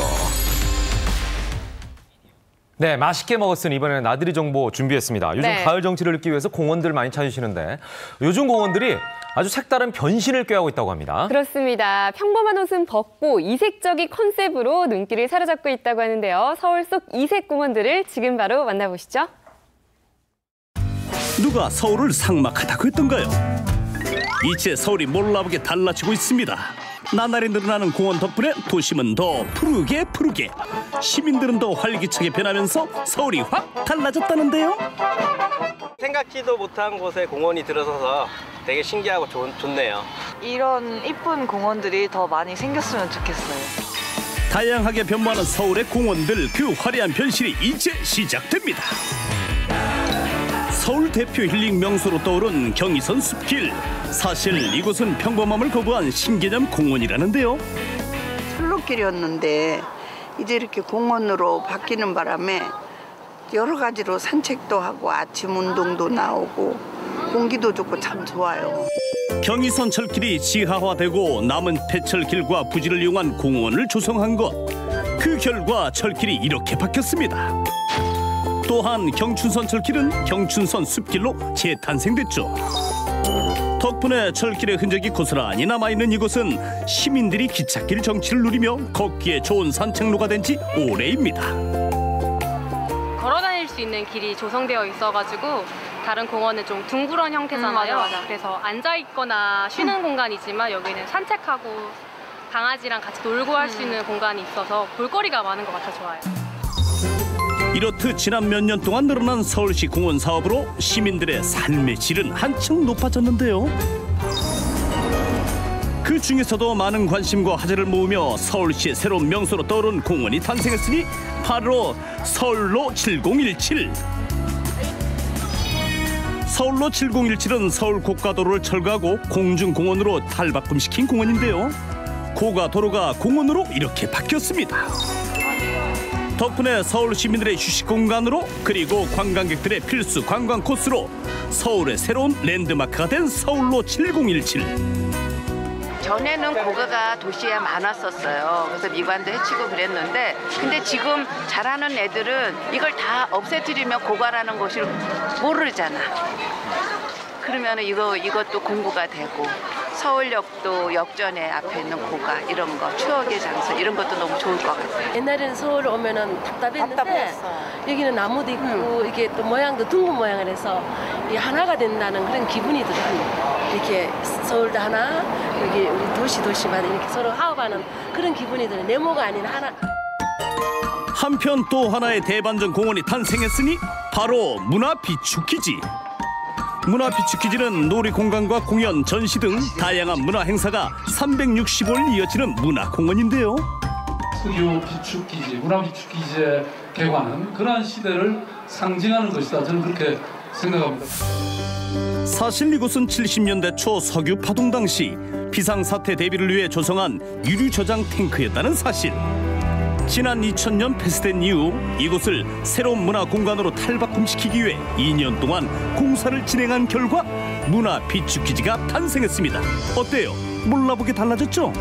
[SPEAKER 1] 네, 맛있게 먹었으니 이번에는 나들이 정보 준비했습니다. 요즘
[SPEAKER 2] 네.
[SPEAKER 1] 가을 정취를 느끼기 위해서 공원들 많이 찾으시는데 요즘 공원들이 아주 색다른 변신을 꾀하고 있다고 합니다.
[SPEAKER 2] 그렇습니다. 평범한 옷은 벗고 이색적인 컨셉으로 눈길을 사로잡고 있다고 하는데요. 서울 속 이색 공원들을 지금 바로 만나보시죠.
[SPEAKER 25] 누가 서울을 삭막하다고 했던가요? 이제 서울이 몰라보게 달라지고 있습니다. 나날이 늘어나는 공원 덕분에 도심은 더 푸르게 시민들은 더 활기차게 변하면서 서울이 확 달라졌다는데요.
[SPEAKER 26] 생각지도 못한 곳에 공원이 들어서서 되게 신기하고 좋네요.
[SPEAKER 27] 이런 이쁜 공원들이 더 많이 생겼으면 좋겠어요.
[SPEAKER 25] 다양하게 변모하는 서울의 공원들, 그 화려한 변신이 이제 시작됩니다. 서울 대표 힐링 명소로 떠오른 경의선 숲길. 사실 이곳은 평범함을 거부한 신개념 공원이라는데요.
[SPEAKER 28] 출로길이었는데
[SPEAKER 3] 이제 이렇게 공원으로 바뀌는 바람에 여러 가지로 산책도 하고 아침 운동도 나오고 공기도 좋고 참 좋아요.
[SPEAKER 25] 경의선 철길이 지하화되고 남은 폐철길과 부지를 이용한 공원을 조성한 것. 그 결과 철길이 이렇게 바뀌었습니다. 또한 경춘선 철길은 경춘선 숲길로 재탄생됐죠. 덕분에 철길의 흔적이 고스란히 남아있는 이곳은 시민들이 기찻길 정취를 누리며 걷기에 좋은 산책로가 된 지 오래입니다.
[SPEAKER 4] 걸어다닐 수 있는 길이 조성되어 있어가지고 다른 공원은 좀 둥그런 형태잖아요. 맞아. 그래서 앉아있거나 쉬는 공간이지만 여기는 산책하고 강아지랑 같이 놀고 할 수 있는 공간이 있어서 볼거리가 많은 것 같아 좋아요.
[SPEAKER 25] 이렇듯 지난 몇 년 동안 늘어난 서울시 공원 사업으로 시민들의 삶의 질은 한층 높아졌는데요. 그 중에서도 많은 관심과 화제를 모으며 서울시의 새로운 명소로 떠오른 공원이 탄생했으니 바로 서울로 7017. 서울로 7017은 서울 고가도로를 철거하고 공중공원으로 탈바꿈시킨 공원인데요. 고가도로가 공원으로 이렇게 바뀌었습니다. 덕분에 서울 시민들의 휴식 공간으로 그리고 관광객들의 필수 관광 코스로 서울의 새로운 랜드마크가 된 서울로 7017.
[SPEAKER 5] 전에는 고가가 도시에 많았었어요. 그래서 미관도 해치고 그랬는데 근데 지금 자라는 애들은 이걸 다 없애뜨리면 고가라는 것을 모르잖아. 그러면 이것도 공부가 되고 서울역도 역전에 앞에 있는 고가 이런 거 추억의 장소 이런 것도 너무 좋을 것 같아요.
[SPEAKER 6] 옛날에는 서울 오면은 답답했는데 여기는 나무도 있고 이게 또 모양도 둥근 모양을 해서 이게 하나가 된다는 그런 기분이 들어요. 이렇게 서울도 하나 여기 우리 도시마다 이렇게 서로 화합하는 그런 기분이 들어요. 네모가 아닌 하나.
[SPEAKER 25] 한편 또 하나의 대반전 공원이 탄생했으니 바로 문화비축기지. 문화비축기지는 놀이공간과 공연, 전시 등 다양한 문화 행사가 365일 이어지는 문화공원인데요.
[SPEAKER 7] 석유 비축기지, 문화비축기지의 개관은 그러한 시대를 상징하는 것이다. 저는 그렇게 생각합니다.
[SPEAKER 25] 사실 이곳은 70년대 초 석유 파동 당시 비상사태 대비를 위해 조성한 유류 저장 탱크였다는 사실. 지난 2000년 폐쇄된 이후 이곳을 새로운 문화공간으로 탈바꿈시키기 위해 2년 동안 공사를 진행한 결과 문화비축기지가 탄생했습니다. 어때요? 몰라보게 달라졌죠?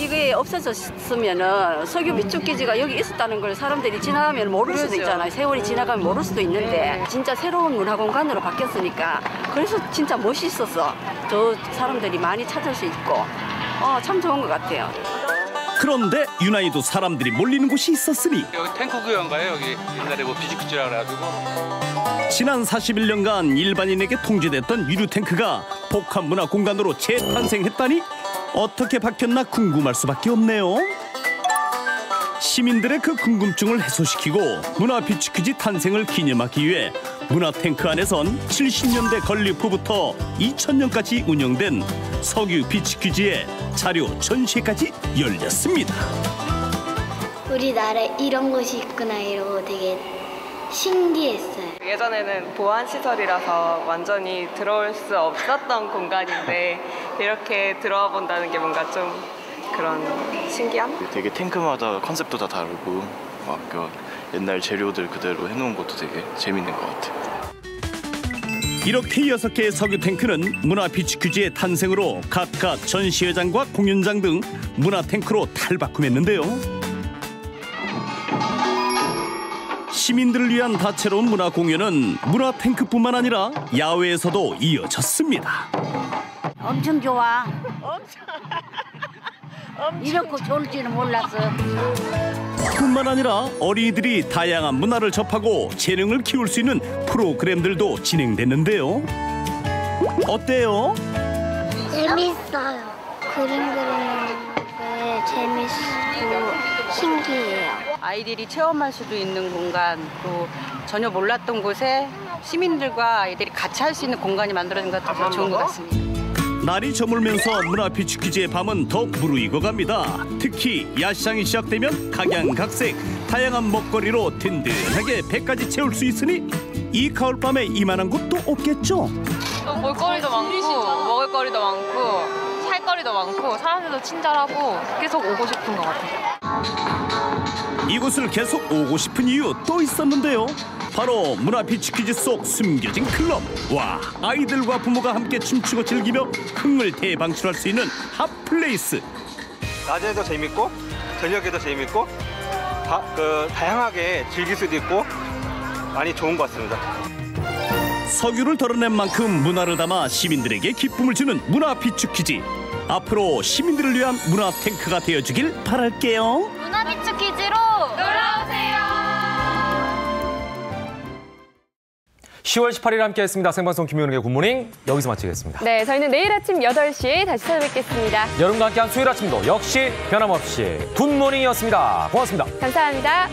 [SPEAKER 8] 이게 없어졌으면 석유 비축기지가 여기 있었다는 걸 사람들이 지나가면 모를 수도 있잖아요. 세월이 지나가면 모를 수도 있는데 진짜 새로운 문화공간으로 바뀌었으니까 그래서 진짜 멋있었어. 저 사람들이 많이 찾을 수 있고 참 좋은 것 같아요.
[SPEAKER 25] 그런데 유난히도 사람들이 몰리는 곳이 있었으니
[SPEAKER 9] 여기 탱크구역인가요? 여기 옛날에 뭐 비축기지라 그래가지고
[SPEAKER 25] 지난 41년간 일반인에게 통제됐던 유류 탱크가 복합문화공간으로 재탄생했다니 어떻게 바뀌었나 궁금할 수밖에 없네요. 시민들의 그 궁금증을 해소시키고 문화비축기지 탄생을 기념하기 위해 문화탱크 안에선 70년대 건립 후부터 2000년까지 운영된 석유 비축기지의 자료 전시회까지 열렸습니다.
[SPEAKER 28] 우리나라에 이런 곳이 있구나 이러고 되게 신기했어요.
[SPEAKER 4] 예전에는 보안시설이라서 완전히 들어올 수 없었던 공간인데 이렇게 들어와 본다는 게 뭔가 좀 그런 신기함?
[SPEAKER 29] 되게 탱크마다 컨셉도 다 다르고 막 옛날 재료들 그대로 해놓은 것도 되게 재밌는 것 같아요.
[SPEAKER 25] 이렇게 6개의 석유 탱크는 문화비축기지의 탄생으로 각각 전시회장과 공연장 등 문화탱크로 탈바꿈했는데요. 시민들을 위한 다채로운 문화공연은 문화탱크뿐만 아니라 야외에서도 이어졌습니다.
[SPEAKER 12] 엄청 좋아. 이렇게 좋을지는 몰랐어.
[SPEAKER 25] 뿐만 아니라 어린이들이 다양한 문화를 접하고 재능을 키울 수 있는 프로그램들도 진행됐는데요. 어때요?
[SPEAKER 28] 재밌어요. 그림 그리는 게 재밌고 신기해요.
[SPEAKER 4] 아이들이 체험할 수도 있는 공간, 또 전혀 몰랐던 곳에 시민들과 아이들이 같이 할 수 있는 공간이 만들어진 것 같아서 좋은 것 같습니다.
[SPEAKER 25] 날이 저물면서 문화비축기지의 밤은 더 무르익어 갑니다. 특히 야시장이 시작되면 각양각색 다양한 먹거리로 든든하게 배까지 채울 수 있으니 이 가을밤에 이만한 곳도 없겠죠?
[SPEAKER 4] 볼거리도 많고 먹을거리도 많고 살거리도 많고 사람들도 친절하고 계속 오고 싶은 것 같아요.
[SPEAKER 25] 이곳을 계속 오고 싶은 이유 또 있었는데요. 바로 문화비추 퀴즈 속 숨겨진 클럽. 와, 아이들과 부모가 함께 춤추고 즐기며 흥을 대방출할 수 있는 핫플레이스.
[SPEAKER 26] 낮에도 재밌고 저녁에도 재밌고 다양하게 즐길 수도 있고 많이 좋은 것 같습니다.
[SPEAKER 25] 석유를 덜어낸 만큼 문화를 담아 시민들에게 기쁨을 주는 문화비추 퀴즈. 앞으로 시민들을 위한 문화 탱크가 되어주길 바랄게요.
[SPEAKER 10] 문화비추 퀴즈로 놀러오세요.
[SPEAKER 1] 10월 18일 함께했습니다. 생방송 김효은의 굿모닝 여기서 마치겠습니다.
[SPEAKER 2] 네, 저희는 내일 아침 8시에 다시 찾아뵙겠습니다.
[SPEAKER 1] 여러분과 함께한 수요일 아침도 역시 변함없이 굿모닝이었습니다. 고맙습니다.
[SPEAKER 2] 감사합니다.